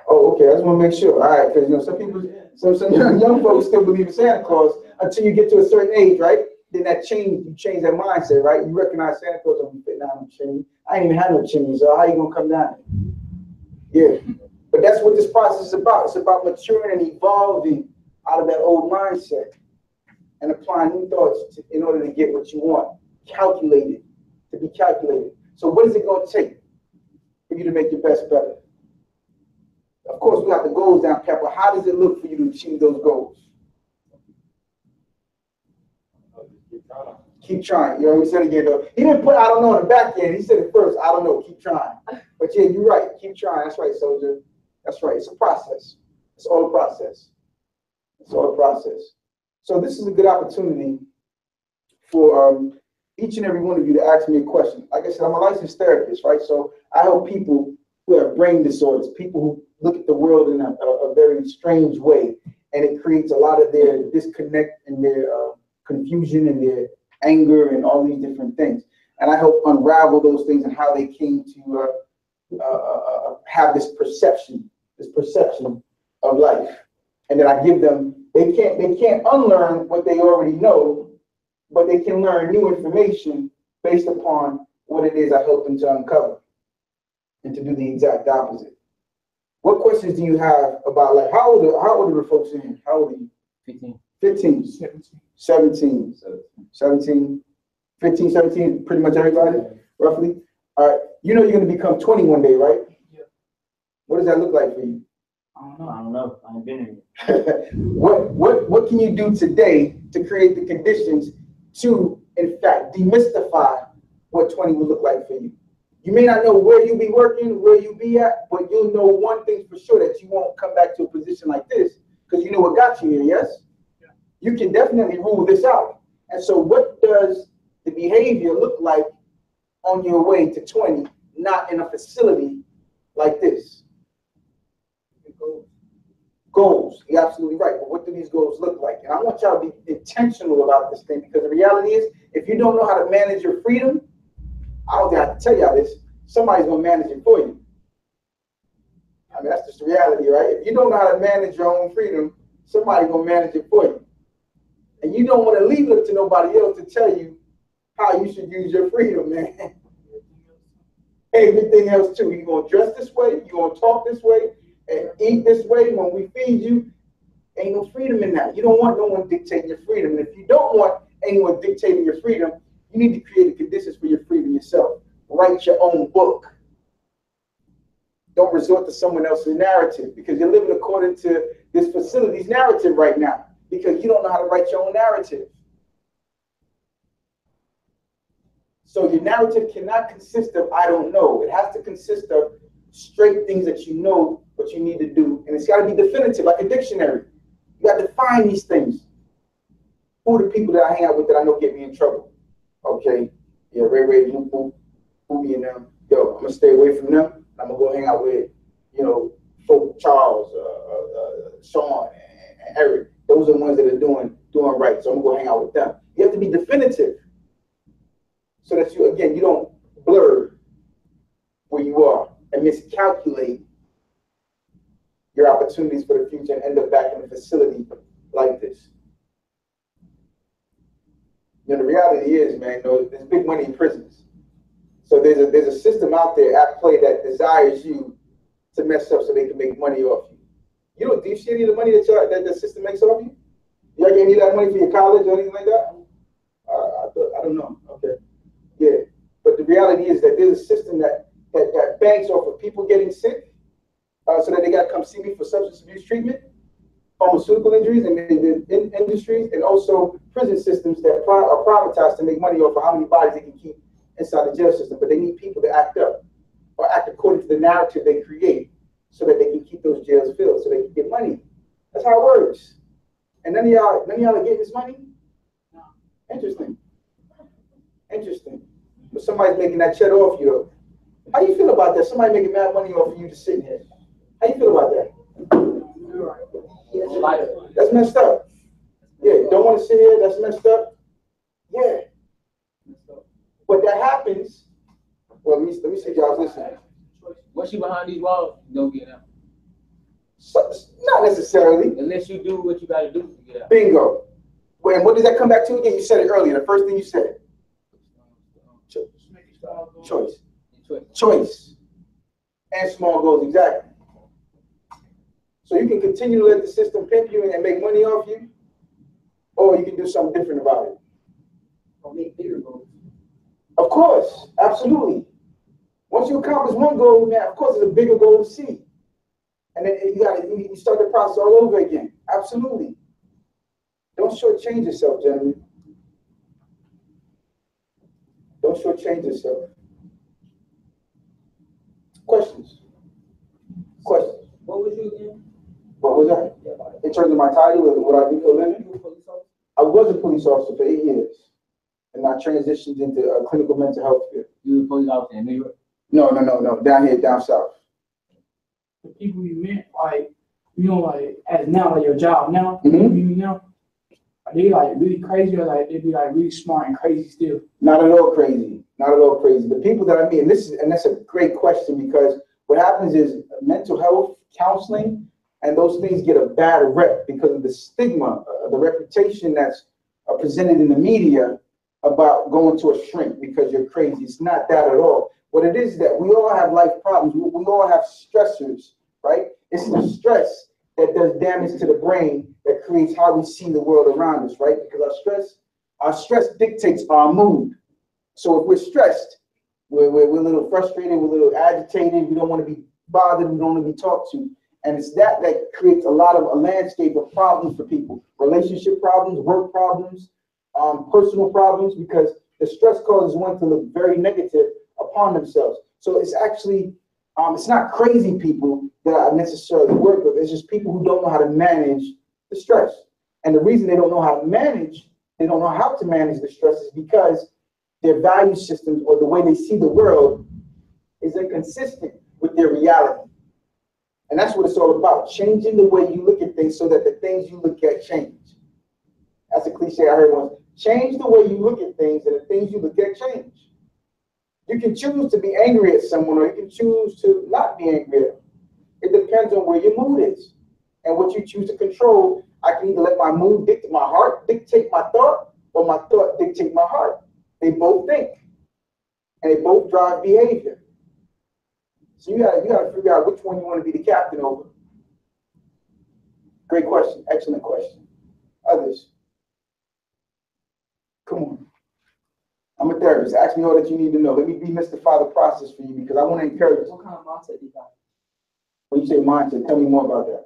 Oh, okay. I just want to make sure. All right, because some people, some young folks still believe in Santa Claus until you get to a certain age, right? Then you change that mindset, right? You recognize Santa Claus will be fitting down on the chimney. I ain't even had no chimney, so how you gonna come down? Yeah. But that's what this process is about. It's about maturing and evolving out of that old mindset and applying new thoughts in order to get what you want. To be calculated. So what is it going to take? for you to make your best better. Of course, we got the goals down, Pepper. How does it look for you to achieve those goals? Keep trying. You know what he said again, though. He didn't put I don't know in the back end. He said it first. I don't know. Keep trying. But yeah, you're right. Keep trying. That's right, soldier. That's right. It's a process. It's all a process. It's all a process. So this is a good opportunity for each and every one of you to ask me a question. Like I said, I'm a licensed therapist, right? So I help people who have brain disorders, people who look at the world in a very strange way, and it creates a lot of their disconnect and their confusion and their anger and all these different things. And I help unravel those things and how they came to have this perception of life. And then I give them, they can't unlearn what they already know, but they can learn new information based upon what it is I help them to uncover and to do the exact opposite. What questions do you have about life? How old are the folks in here? How old are you?
15.
15. 17. 15, 17, pretty much everybody, roughly. All right. You know you're going to become 20 one day, right?
Yeah.
What does that look like for you?
I don't
I
know.
don't know. I ain't been here.
What can you do today to create the conditions to, in fact, demystify what 20 will look like for you? You may not know where you'll be working, where you'll be at, but you'll know one thing for sure, that you won't come back to a position like this because you know what got you here, yes?
Yeah.
You can definitely rule this out. And so what does the behavior look like on your way to 20, not in a facility like this? Goals, you're absolutely right. But what do these goals look like? And I want y'all to be intentional about this thing, because the reality is, if you don't know how to manage your freedom, I don't think I have to tell y'all this, somebody's gonna manage it for you. I mean, that's just the reality, right? If you don't know how to manage your own freedom, somebody's gonna manage it for you. And you don't want to leave it to nobody else to tell you how you should use your freedom, man. Everything else too. You're gonna dress this way, you're gonna talk this way, and eat this way. When we feed you, ain't no freedom in that. You don't want no one dictating your freedom. And if you don't want anyone dictating your freedom, you need to create the conditions for your freedom yourself. Write your own book. Don't resort to someone else's narrative, because you're living according to this facility's narrative right now, because you don't know how to write your own narrative. So your narrative cannot consist of I don't know. It has to consist of straight things that you know what you need to do. And it's got to be definitive, like a dictionary. You got to define these things. Who are the people that I hang out with that I know get me in trouble? Okay, yeah, Ray, Lupu, Booby, and them. Yo, I'm going to stay away from them. I'm going to go hang out with, folk Charles, Sean, and Eric. Those are the ones that are doing right. So I'm going to go hang out with them. You have to be definitive, so that you don't blur where you are and miscalculate your opportunities for the future and end up back in a facility like this. The reality is, man, there's big money in prisons. So there's a system out there at play that desires you to mess up so they can make money off you. Do you see any of the money that the system makes off you? You get any of that money for your college or anything like that? I don't know. Okay. Yeah. But the reality is that there's a system that banks off of people getting sick, so that they got to come see me for substance abuse treatment, pharmaceutical injuries and industries, and also prison systems that are privatized to make money off of how many bodies they can keep inside the jail system. But they need people to act up or act according to the narrative they create, so that they can keep those jails filled, so they can get money. That's how it works. And none of y'all are getting this money? No. Interesting. But somebody's making that cheddar off you, though. How you feel about that? Somebody making mad money off of you just sitting here. How you feel about that? That's messed up. Yeah, don't want to sit here. That's messed up. Yeah. But that happens. Well, let me see if y'all listening.
Once you behind these walls, you don't get out.
So, not necessarily.
Unless you do what you got to do to get out.
Bingo. Well, and what does that come back to again? You said it earlier. The first thing you said. Choice. And small goals, exactly. So you can continue to let the system pimp you and make money off you, or you can do something different about it.
Or make bigger goals.
Of course, absolutely. Once you accomplish one goal, man, of course, there's a bigger goal to see. And then you start the process all over again. Absolutely. Don't shortchange yourself, gentlemen. Don't shortchange yourself. Questions? Questions?
What was you again?
What was that? In terms of my title and what I do for a living? I was a police officer for 8 years. And I transitioned into clinical mental health field.
You were police officer in New York?
No. Down here, down south.
The people you met, like, you know, like, as now, like your job now,
Mhm.
people you know, are they like really crazy or like they be like really smart and crazy still?
Not at all crazy. Not at all crazy. The people that I meet, and that's a great question, because what happens is mental health counseling and those things get a bad rep because of the stigma, the reputation that's presented in the media about going to a shrink because you're crazy. It's not that at all. What it is that we all have life problems. We all have stressors, right? It's the stress that does damage to the brain that creates how we see the world around us, right? Because our stress dictates our mood. So if we're stressed, we're a little frustrated, we're a little agitated, we don't want to be bothered, we don't want to be talked to. And it's that creates a landscape of problems for people. Relationship problems, work problems, personal problems, because the stress causes one to look very negative upon themselves. So it's actually, it's not crazy people that I necessarily work with. It's just people who don't know how to manage the stress. And the reason they don't know how to manage the stress is because their value systems or the way they see the world is inconsistent with their reality. And that's what it's all about, changing the way you look at things so that the things you look at change. That's a cliche I heard once. Change the way you look at things and the things you look at change. You can choose to be angry at someone or you can choose to not be angry at them. It depends on where your mood is and what you choose to control. I can either let my mood dictate my heart, dictate my thought, or my thought dictate my heart. They both think and they both drive behavior. So you gotta figure out which one you want to be the captain over. Great question, excellent question. Others? Come on. I'm a therapist. Ask me all that you need to know. Let me demystify the process for you because I want to encourage.
What kind of mindset they got?
When you say mindset, tell me more about that.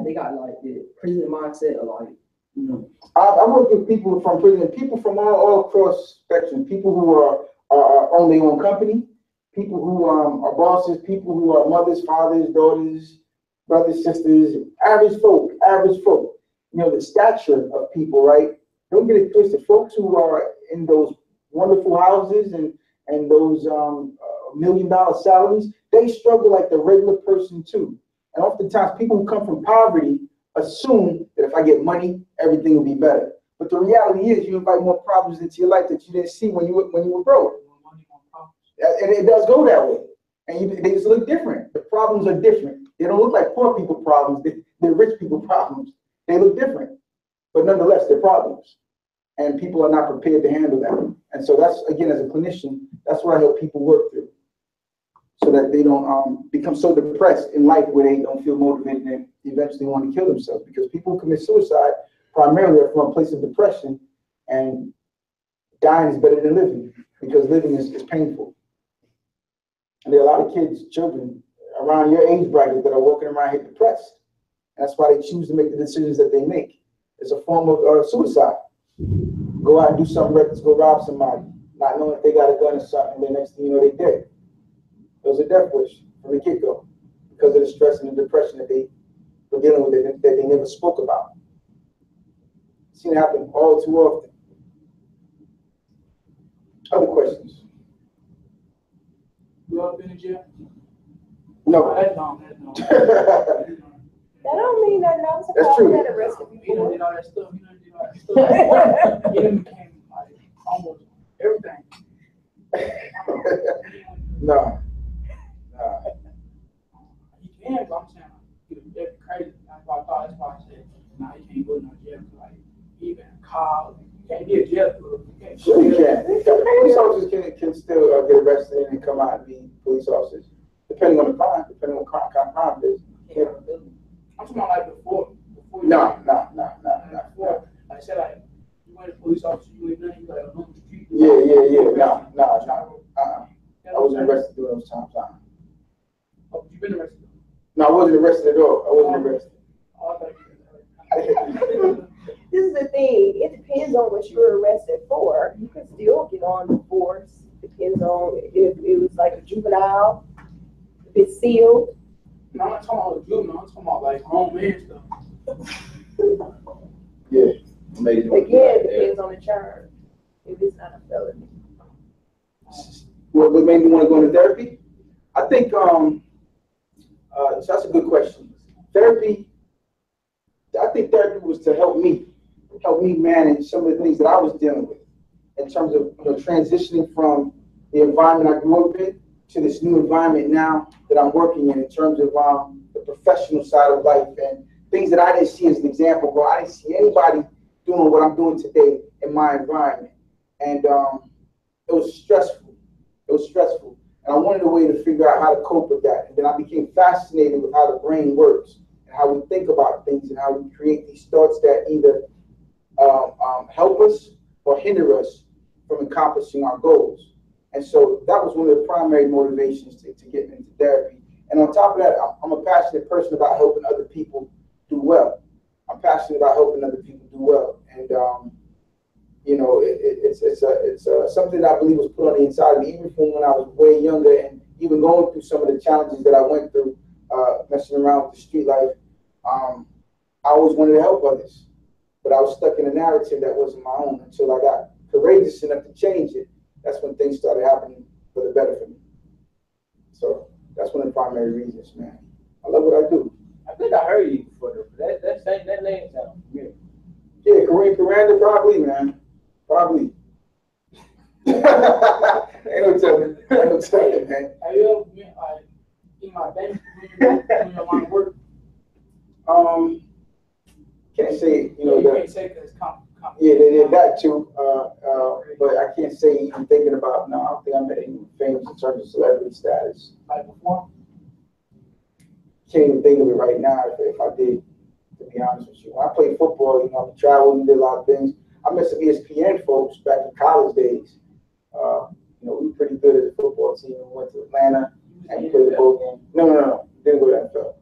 They got like the prison mindset of like, you know.
I work with people from prison, people from all across spectrum, people who are own their own company, people who are bosses, people who are mothers, fathers, daughters, brothers, sisters, average folk. You know, the stature of people, right? Don't get it twisted. Folks who are in those wonderful houses and those $1 million salaries, they struggle like the regular person too. And oftentimes people who come from poverty assume that if I get money, everything will be better. But the reality is you invite more problems into your life that you didn't see when you were broke. And it does go that way. And they just look different. The problems are different. They don't look like poor people problems. They're rich people problems. They look different. But nonetheless, they're problems. And people are not prepared to handle them. And so that's, again, as a clinician, that's what I help people work through. So that they don't become so depressed in life where they don't feel motivated and eventually want to kill themselves. Because people who commit suicide primarily are from a place of depression, and dying is better than living because living is painful. And there are a lot of kids, children around your age bracket that are walking around here depressed. And that's why they choose to make the decisions that they make. It's a form of suicide. Go out and do something reckless, go rob somebody, not knowing if they got a gun or something, and the next thing you know, they dead. It was a death wish from the get-go because of the stress and the depression that they were dealing with that they never spoke about. I've seen it happen all too often. Other questions?
You ever been in jail?
No.
That's dumb.
That don't mean nothing. I'm
That's
surprised
true.
that arrested
He done
people.
did all that stuff. He done became like almost everything.
No.
He can, but I'm saying that'd be crazy. That's why I thought. That's why I said, nah, he can't go to no jail. Like even a car, you can't be a jail.
Sure you can. Police officers can still get arrested and come out and be police officers, depending on the crime, depending on what kind of crime it is. Yeah.
I'm talking about like before.
No.
Before, like I said, like you went to police officer, you ain't nothing. You like on the street.
Yeah. No. I wasn't arrested doing those wasn't arrested at all. I wasn't arrested.
This is the thing. It depends on what you were arrested for. You can still get on the force. Depends on if it was like a juvenile, if it's sealed.
No, I'm not talking about juvenile. I'm talking about like grown man stuff.
Yeah.
Amazing.
Again, it depends on the charge. If it's not a felony.
What made me want to go into therapy? I think so that's a good question. Therapy, I think therapy was to help me manage some of the things that I was dealing with in terms of transitioning from the environment I grew up in to this new environment now that I'm working in terms of the professional side of life and things that I didn't see as an example, bro. I didn't see anybody doing what I'm doing today in my environment. And it was stressful. It was stressful. And I wanted a way to figure out how to cope with that. And then I became fascinated with how the brain works and how we think about things and how we create these thoughts that either help us or hinder us from accomplishing our goals. And so that was one of the primary motivations to get into therapy. And on top of that, I'm a passionate person about helping other people do well. I'm passionate about helping other people do well. And, it's something that I believe was put on the inside of me, even from when I was way younger and even going through some of the challenges that I went through, messing around with the street life. I always wanted to help others, but I was stuck in a narrative that wasn't my own until I got courageous enough to change it. That's when things started happening for the better for me. So that's one of the primary reasons, man. I love what I do.
I think I heard you before, though. That name sounds familiar.
Yeah, Kareem, Puranda, probably, man. Probably. Ain't no telling. Ain't no telling, man.
Have you ever been like in my bank when you're on work?
Can't say,
You can't say because it's
yeah, they did that too. But I can't say even thinking about, no, I don't think I'm any famous in terms of celebrity status.
Like before?
Can't even think of it right now if I did, to be honest with you. When I played football, I traveled and did a lot of things. I met some ESPN folks back in college days. We were pretty good at the football team. We went to Atlanta and played the bowl game. No. Didn't go to NFL.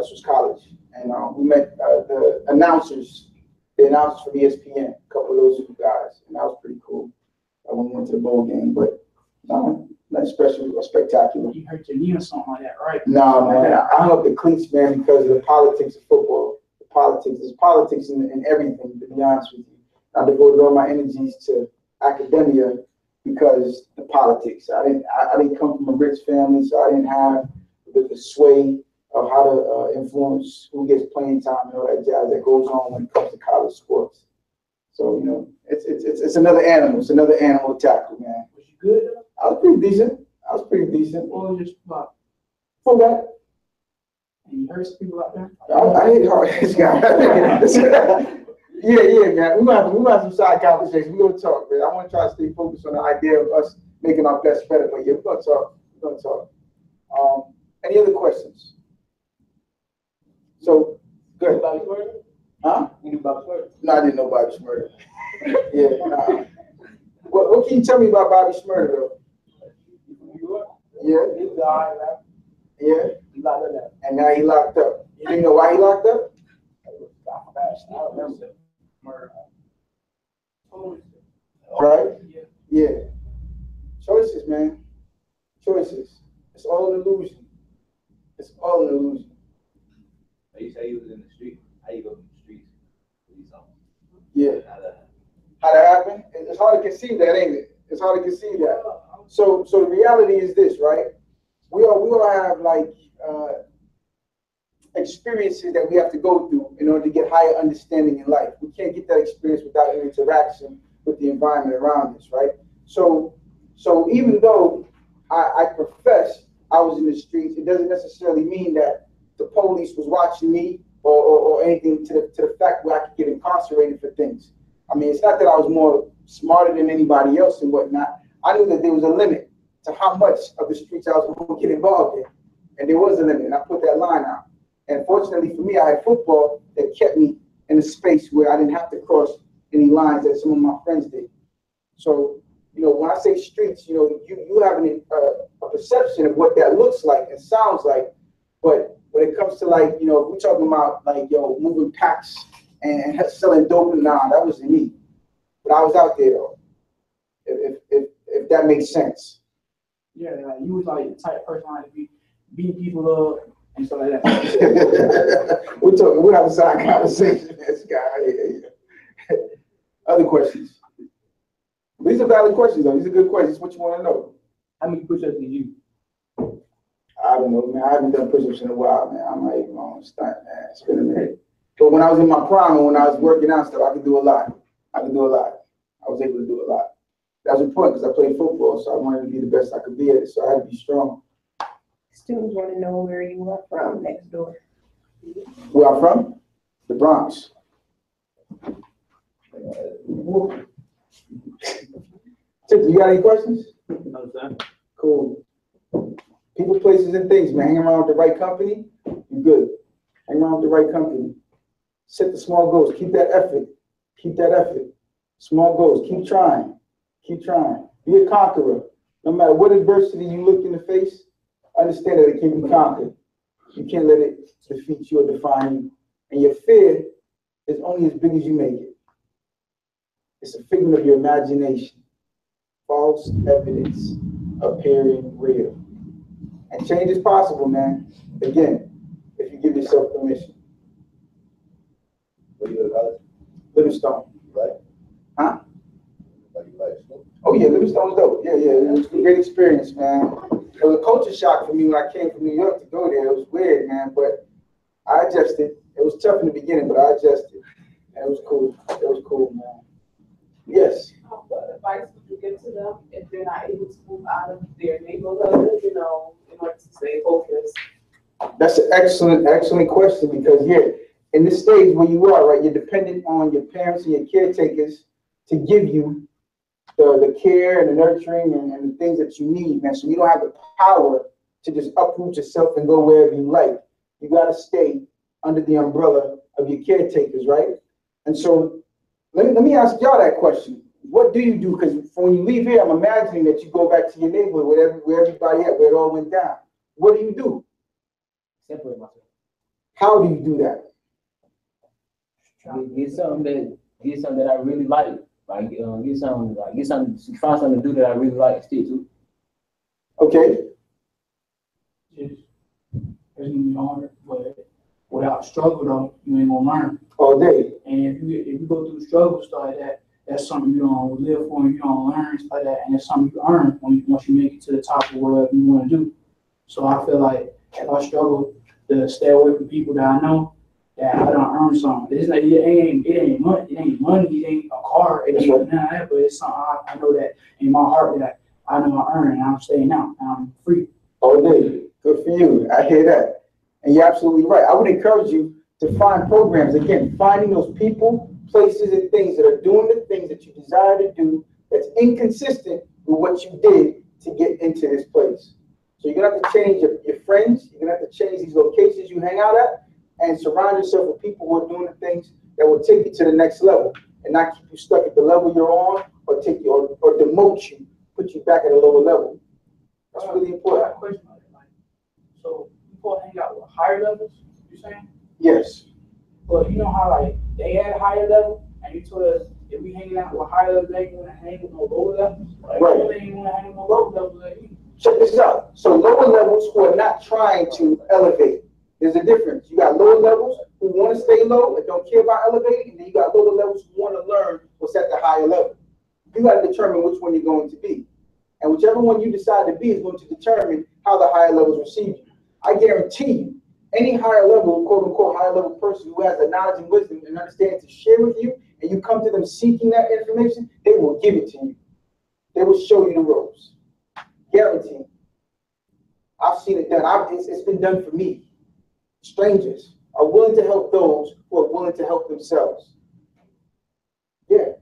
This was college. And we met the announcers from ESPN, a couple of those guys. And that was pretty cool when we went to the bowl game. But not especially spectacular.
You hurt your knee or something like that, right?
Nah, man. I hung up the cleats, man, because of the politics of football. There's politics in everything, to be honest with you. I devoted all my energies to academia because the politics. I didn't come from a rich family, so I didn't have the sway of how to influence who gets playing time and all that jazz that goes on when it comes to college sports. So it's another animal. It's another animal to tackle, man.
Was you good though?
I was pretty decent.
What was your spot?
For that.
And you hurt some people out there?
I hit hard. This guy. Yeah, man. We're gonna have some side conversations. We're gonna talk, man. I want to try to stay focused on the idea of us making our best better. But yeah, we're gonna talk. Any other questions? So, good.
Bobby Murder?
Huh?
You knew Bobby Murder?
No, I didn't know Bobby Shmurda. Yeah, nah. What can you tell me about Bobby Shmurda, though? Yeah.
He was all right, man.
Yeah.
He locked up now.
And now he locked up. You know why he locked up?
I don't remember. Murder.
Right?
Yeah.
Yeah. Choices, man. Choices. It's all an illusion. It's all an illusion.
You say he was in the street. How you go from the streets to these songs?
Yeah. How that happened? It's hard to conceive that, ain't it? It's hard to conceive that. So the reality is this, right? We all have like experiences that we have to go through in order to get higher understanding in life. We can't get that experience without an interaction with the environment around us, right? So even though I profess I was in the streets, it doesn't necessarily mean that the police was watching me or anything to the fact where I could get incarcerated for things. I mean, it's not that I was more smarter than anybody else and whatnot. I knew that there was a limit to how much of the streets I was going to get involved in. And there was a limit, and I put that line out. And fortunately for me, I had football that kept me in a space where I didn't have to cross any lines that some of my friends did. So, when I say streets, you have a perception of what that looks like and sounds like, but when it comes to like, you know, if we're talking about like, yo, moving packs and selling dope, nah, that wasn't me. But I was out there though. If that makes sense.
Yeah, like you was like the type of person like to be beating people up and stuff like that.
We're having a side conversation, this guy. Other questions. These are valid questions though. These are good questions. What you want to know?
How many push-ups did you?
I don't know, man. I haven't done push-ups in a while, man. I'm not even on stunt, man. It's been a minute. But when I was in my prime and when I was working out stuff, I could do a lot. I was able to do a lot. That was important because I played football, so I wanted to be the best I could be at it. So I had to be strong.
Students want to know where you are from next door.
Where I'm from? The Bronx. Tip, you got any questions?
No, sir.
Cool. People, places, and things, man. Hang around with the right company, you're good. Hang around with the right company. Set the small goals. Keep that effort. Keep that effort. Small goals. Keep trying. Keep trying. Be a conqueror. No matter what adversity you look in the face, understand that it can be conquered. You can't let it defeat you or define you. And your fear is only as big as you make it. It's a figment of your imagination. False evidence appearing real. And change is possible, man. Again, if you give yourself permission.
What do you got?
Livingstone.
Right?
Huh?
Like you like school?
Oh yeah, Livingstone's dope. Yeah. It was a great experience, man. It was a culture shock for me when I came from New York to go there. It was weird, man, but I adjusted. It was tough in the beginning, but I adjusted. And it was cool. It was cool, man. Yes.
What advice would you give to them if they're not able to move out of their neighborhood, you know, in order to stay focused?
That's an excellent question because, yeah, in this stage where you are, right, you're dependent on your parents and your caretakers to give you the care and the nurturing and the things that you need, man. So you don't have the power to just uproot yourself and go wherever you like. You got to stay under the umbrella of your caretakers, right? And so let me ask y'all that question. What do you do? Because when you leave here, I'm imagining that you go back to your neighborhood where everybody at, where it all went down. What do you do?
Separate myself.
How do you do that?
Get something that I really like. Like find something to do that I really like, stick to.
Okay.
It's gonna be hard, but without struggle though, you ain't gonna learn.
All day.
And if you go through struggles like that, that's something you don't live for and you don't learn stuff like that, and it's something you earn once you make it to the top of whatever you want to do. So I feel like if I struggle to stay away from people that I know that I don't earn something. It's like it ain't money, it ain't a car, it ain't none of that, but it's something I know that in my heart that I know I earn and I'm staying out and I'm free.
All day. Good for you. I hear that. And you're absolutely right. I would encourage you to find programs. Again, finding those people, places, and things that are doing the things that you desire to do that's inconsistent with what you did to get into this place. So you're going to have to change your friends. You're going to have to change these locations you hang out at and surround yourself with people who are doing the things that will take you to the next level and not keep you stuck at the level you're on or take you or demote you, put you back at a lower level. That's really
I
important.
got a question on it. Like, so people hang out with higher levels, you saying?
Yes.
But you know how like they at a higher level and you told us if we hanging out with higher levels, they ain't gonna hang with no lower levels. Like,
Right.
They ain't gonna hang with no lower levels like you.
Check this out. So lower levels who are not trying to elevate. There's a difference. You got lower levels who want to stay low and don't care about elevating, and then you got lower levels who want to learn what's at the higher level. You got to determine which one you're going to be. And whichever one you decide to be is going to determine how the higher levels receive you. I guarantee you, any higher level, quote unquote, higher level person who has the knowledge and wisdom and understanding to share with you, and you come to them seeking that information, they will give it to you. They will show you the ropes. Guaranteed. I've seen it done. It's been done for me. Strangers are willing to help those who are willing to help themselves. Yeah.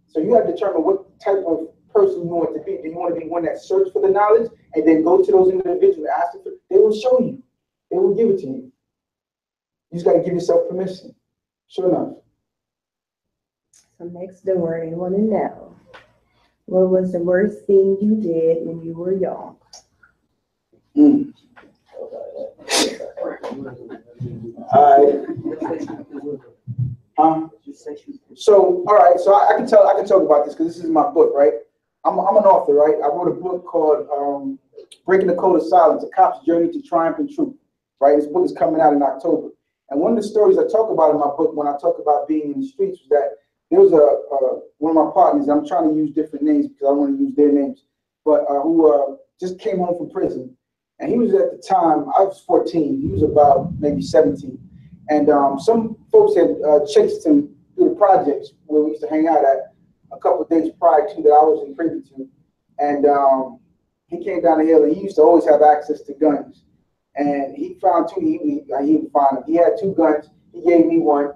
So you have to determine what type of person you want to be. Do you want to be one that searches for the knowledge and then go to those individuals and ask them for it? They will show you. They will give it to you. You just got to give yourself permission. Sure enough.
So next door, they want to know, what was the worst thing you did when you were young?
So, all right, so I can talk about this because this is my book, right? I'm an author, right? I wrote a book called Breaking the Code of Silence: A Cop's Journey to Triumph and Truth, right? This book is coming out in October. And one of the stories I talk about in my book when I talk about being in the streets was that there was one of my partners, and I'm trying to use different names because I want to use their names, but who just came home from prison. And he was at the time, I was 14, he was about maybe 17. And some folks had chased him through the projects where we used to hang out at a couple of days prior to that I was in privy to. And he came down the hill, and he used to always have access to guns. And he found two, he didn't find them. He had two guns. He gave me one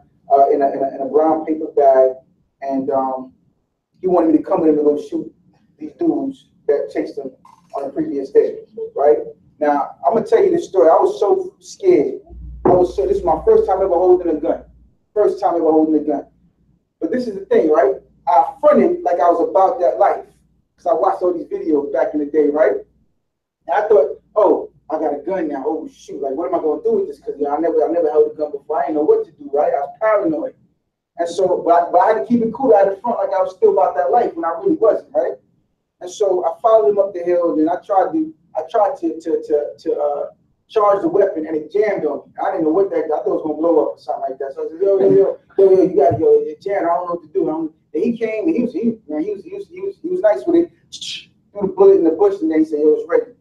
in a brown paper bag. And he wanted me to come in and go shoot these dudes that chased him on the previous day, right? Now, I'm gonna tell you this story. I was so scared. This is my first time ever holding a gun. First time ever holding a gun. But this is the thing, right? I fronted like I was about that life because I watched all these videos back in the day, right? And I thought, oh, I got a gun now. Oh shoot! Like, what am I gonna do with this? Because I never held a gun before. I didn't know what to do, right? I was paranoid, and so, but I had to keep it cool out the front, like I was still about that life when I really wasn't, right? And so I followed him up the hill, and I tried to charge the weapon, and it jammed on me. I didn't know what that. I thought it was gonna blow up or something like that. So I said, yo, you got it jammed. I don't know what to do. And he came, and he was nice with it. Threw the bullet in the bush, and then he said, yo, it's ready.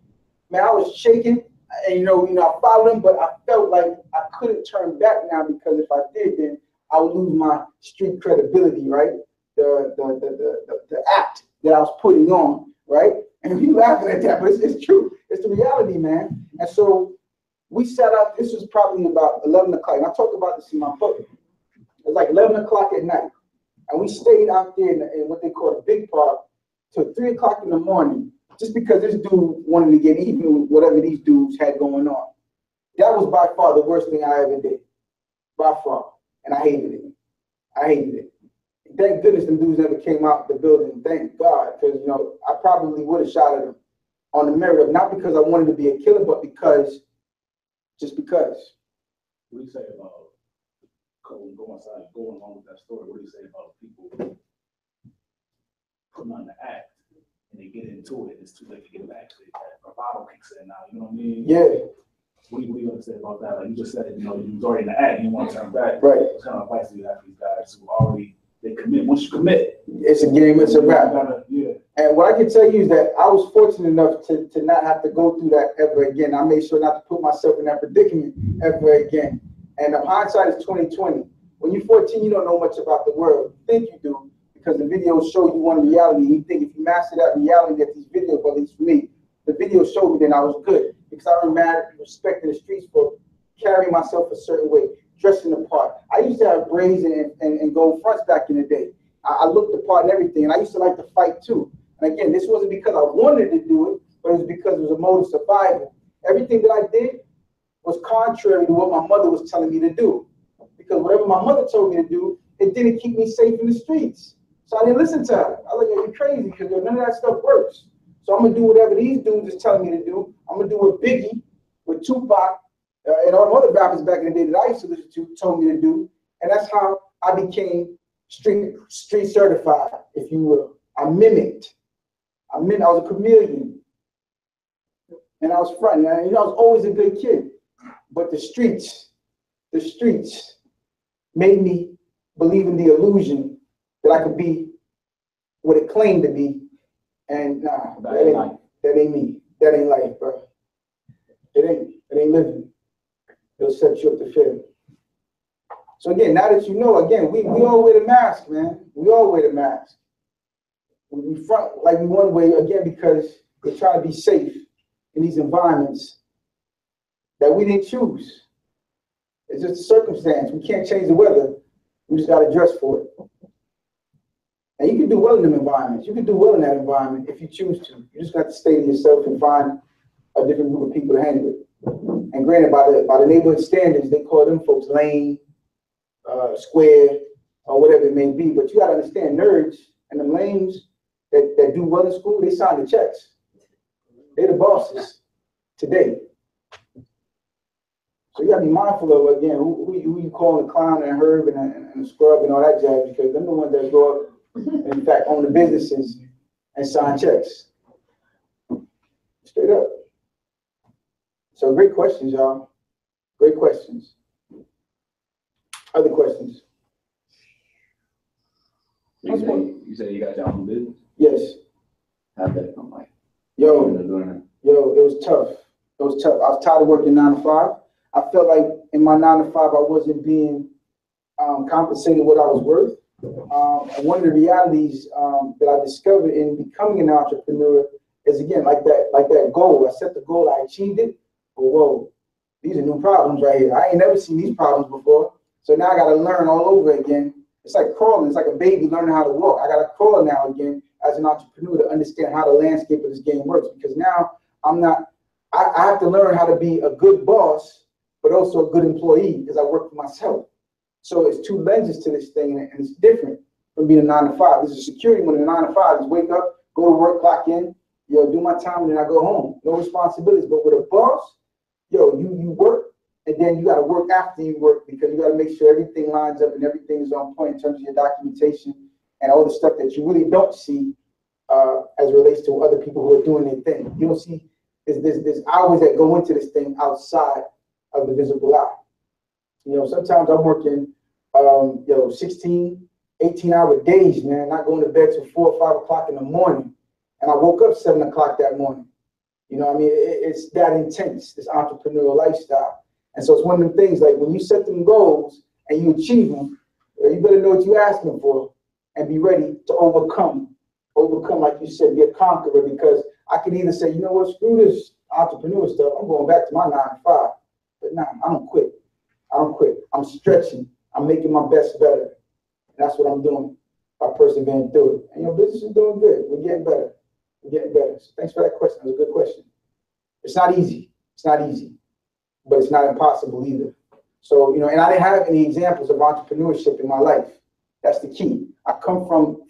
Man, I was shaking, and you know, I followed him, but I felt like I couldn't turn back now because if I did, then I would lose my street credibility, right? The act that I was putting on, right? And you laughing at that, but it's true. It's the reality, man. And so we sat out. This was probably about 11 o'clock, and I talk about this in my book. It was like 11 o'clock at night, and we stayed out there in what they call a big park till 3 o'clock in the morning. Just because this dude wanted to get even with whatever these dudes had going on. That was by far the worst thing I ever did. By far. And I hated it. I hated it. Thank goodness them dudes never came out the building. Thank God. Because, you know, I probably would have shot at them on the merit of not because I wanted to be a killer, but because, just because.
What do you say about going along with that story? What do you say about people putting on the act? And they get into it, it's too late to get back. That bravado kicks in now, you know what I mean?
Yeah.
What do you want to say about that? Like you just said, you know, you was already in the act, you didn't want to turn back.
Right.
What kind of advice do you have for these guys who already, they commit? Once you commit,
it's a game, it's a wrap.
Yeah.
And what I can tell you is that I was fortunate enough to not have to go through that ever again. I made sure not to put myself in that predicament ever again. And hindsight is 20/20. When you're 14, you don't know much about the world. You think you do. Because the videos show you one reality. You think if you master that reality that these videos, at least for me, the videos showed me, then I was good. Because I remember respecting the streets for carrying myself a certain way, dressing the part. I used to have braids and gold fronts back in the day. I looked the part and everything, and I used to like to fight too. And again, this wasn't because I wanted to do it, but it was because it was a mode of survival. Everything that I did was contrary to what my mother was telling me to do. Because whatever my mother told me to do, it didn't keep me safe in the streets. So I didn't listen to her. I was like, you're crazy because none of that stuff works. So I'm going to do whatever these dudes is telling me to do. I'm going to do what Biggie, with Tupac, and all the other rappers back in the day that I used to listen to told me to do. And that's how I became street certified, if you will. I mimicked. I was a chameleon. And I was fronting. You know, I was always a good kid. But the streets made me believe in the illusion that I could be what it claimed to be. And nah, that ain't me. That ain't life, bro. It ain't living. It'll set you up to fail. So again, now that you know, again, we all wear the mask, man. We all wear the mask. We front like we one way, again, because they try to be safe in these environments that we didn't choose. It's just a circumstance. We can't change the weather. We just got to dress for it. And you can do well in them environments. You can do well in that environment if you choose to. You just got to stay to yourself and find a different group of people to handle it. And granted, by the neighborhood standards, they call them folks lame, square, or whatever it may be. But you got to understand, nerds and the lames that do well in school, they sign the checks. They're the bosses today. So you gotta be mindful of, again, who you calling a clown and a herb and a scrub and all that jazz, because they're the ones that grow up and in fact own the businesses and sign checks. Straight up. So great questions, y'all. Great questions. Other questions?
You say you got your own business?
Yes.
How'd that come like?
Yo, it was tough. It was tough. I was tired of working 9 to 5. I felt like in my 9 to 5, I wasn't being compensated what I was worth. And one of the realities that I discovered in becoming an entrepreneur is, again, like that goal. I set the goal, I achieved it. But whoa, these are new problems right here. I ain't never seen these problems before. So now I got to learn all over again. It's like crawling. It's like a baby learning how to walk. I got to crawl now again as an entrepreneur to understand how the landscape of this game works. Because now I have to learn how to be a good boss, but also a good employee because I work for myself. So it's two lenses to this thing, and it's different from being a 9 to 5. This is security when a 9 to 5 is wake up, go to work, clock in, do my time, and then I go home. No responsibilities. But with a boss, you work, and then you got to work after you work because you got to make sure everything lines up and everything is on point in terms of your documentation and all the stuff that you really don't see as it relates to other people who are doing their thing. You don't see there's hours that go into this thing outside of the visible eye. Sometimes I'm working 16, 18-hour days, man, not going to bed till 4 or 5 o'clock in the morning. And I woke up 7 o'clock that morning. It's that intense, this entrepreneurial lifestyle. And so it's one of the things, like when you set them goals and you achieve them, you better know what you're asking for and be ready to overcome, like you said, be a conqueror, because I can either say, you know what, screw this entrepreneur stuff, I'm going back to my 9 to 5. But nah, I don't quit. I'm stretching. I'm making my best better. And that's what I'm doing by persevering through it. And your business is doing good. We're getting better. So thanks for that question. It was a good question. It's not easy. But it's not impossible either. So, and I didn't have any examples of entrepreneurship in my life. That's the key. I come from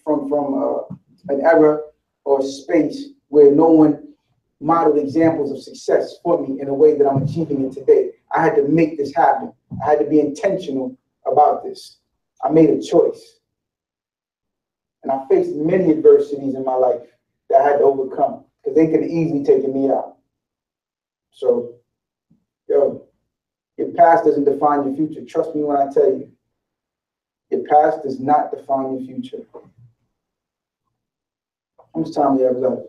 an era or space where no one modeled examples of success for me in a way that I'm achieving it today. I had to make this happen. I had to be intentional about this. I made a choice. And I faced many adversities in my life that I had to overcome because they could have easily taken me out. So, your past doesn't define your future. Trust me when I tell you. Your past does not define your future. How much time do you have left?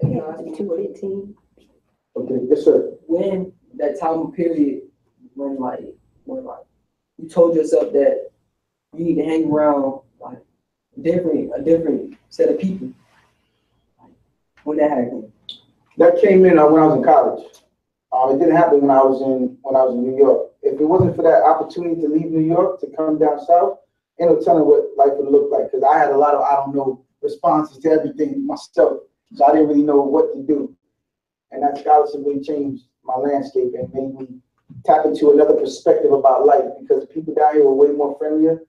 2:15.
Okay, yes, sir.
When that time period, when you told yourself that you need to hang around like a different set of people, when that happened?
That came in when I was in college. It didn't happen when I was in New York. If it wasn't for that opportunity to leave New York to come down south, ain't no telling what life would look like. Because I had a lot of I don't know responses to everything myself, so I didn't really know what to do. And that scholarship really changed my landscape and made me tap into another perspective about life. Because people down here were way more friendlier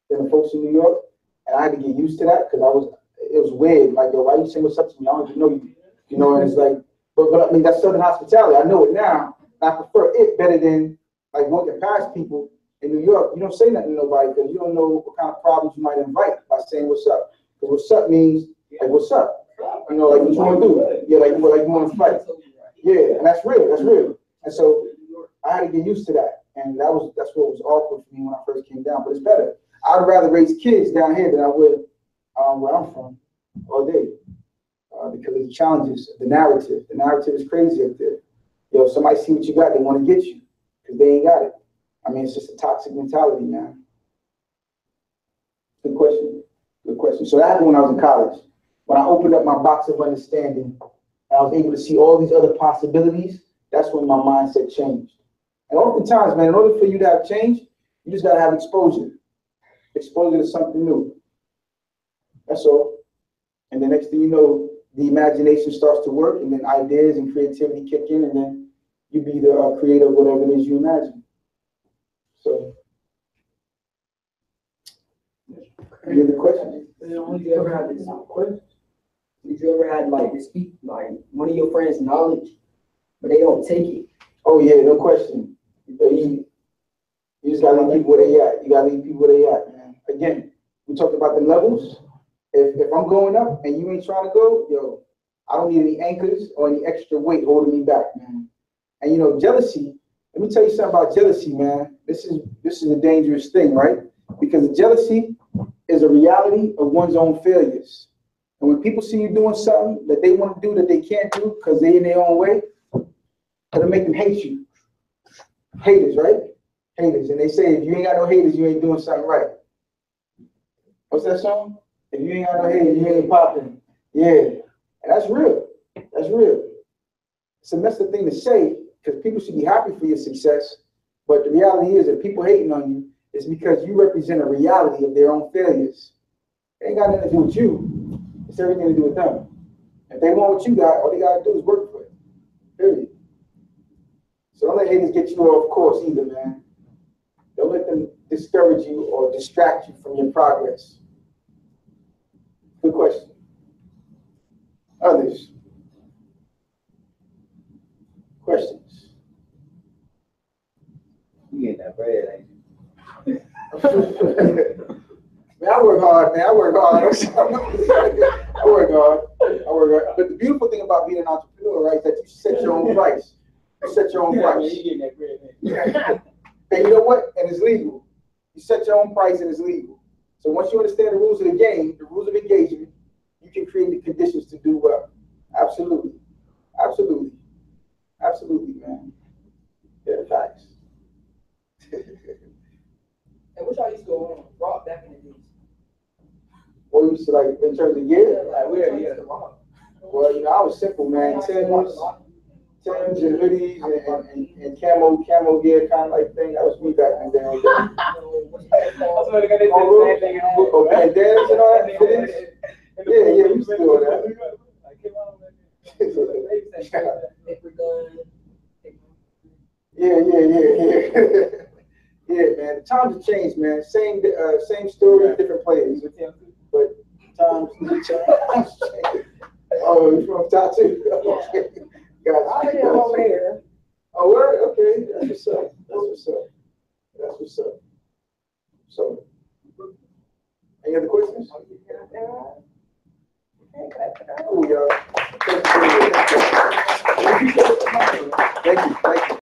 than the folks in New York, and I had to get used to that because it was weird. Like, yo, why you saying what's up to me? I don't even know you. And it's like. But I mean, that's Southern hospitality. I know it now. I prefer it better than like walking past people in New York. You don't say nothing to nobody because you don't know what kind of problems you might invite by saying what's up. Because what's up means like what's up. Like what you want to do. Yeah, like you want to fight. Yeah, and that's real. And so I had to get used to that, and that's what was awkward for me when I first came down. But it's better. I'd rather raise kids down here than I would where I'm from all day. Because of the challenges, the narrative. The narrative is crazy up there. If somebody see what you got, they want to get you because they ain't got it. I mean, it's just a toxic mentality, man. Good question. So that happened when I was in college. When I opened up my box of understanding and I was able to see all these other possibilities, that's when my mindset changed. And oftentimes, man, in order for you to have change, you just got to have exposure. Exposure to something new. That's all. And the next thing you know, the imagination starts to work, and then ideas and creativity kick in, and then you be the creator of whatever it is you imagine. So, any other questions?
Did you ever have this question? Did you ever have like one of your friends' knowledge, but they don't take it?
Oh yeah, no question. You just gotta leave people where they at. You gotta leave people where they at, man. Again, we talked about the levels. If I'm going up and you ain't trying to go, yo, I don't need any anchors or any extra weight holding me back, man. And you know, jealousy, let me tell you something about jealousy, man. This is a dangerous thing, right? Because jealousy is a reality of one's own failures. And when people see you doing something that they want to do that they can't do because they in their own way, it'll make them hate you. Haters, right? Haters. And they say if you ain't got no haters, you ain't doing something right. What's that song? If you ain't got no haters, you ain't popping. Yeah. And that's real. That's real. It's a messed up thing to say because people should be happy for your success. But the reality is, if people hating on you, it's because you represent a reality of their own failures. It ain't got nothing to do with you. It's everything to do with them. If they want what you got, all they gotta do is work for it. Period. So don't let haters get you off course either, man. Don't let them discourage you or distract you from your progress. Good question. Others? Questions?
You getting that bread, ain't you?
Man, I work hard, man. I work hard. I work hard. But the beautiful thing about being an entrepreneur, right, is that you set your own price. You set your own price.
You getting that bread, ain't you?
And you know what? And it's legal. You set your own price and it's legal. So once you understand the rules of the game, the rules of engagement, you can create the conditions to do well. Absolutely. Absolutely. Absolutely, man. Yeah, facts.
And what y'all used to go on rock back in the days?
What you used to like in terms of gear?
Like where you used to rock?
Well, you know, I was simple, man. Timbs and hoodies and camo gear kind of like thing. That was me back in the day. Oh, bandanas and all that. Fittings. Yeah, we used to do all that. Yeah. Yeah, man. The times have changed, man. Same story, different players. But times change. Oh, you from Tattoo? Okay. Gotcha.
Over here.
Oh, word? Okay. That's what's up. So, any other questions? Cool, y'all. Thank you.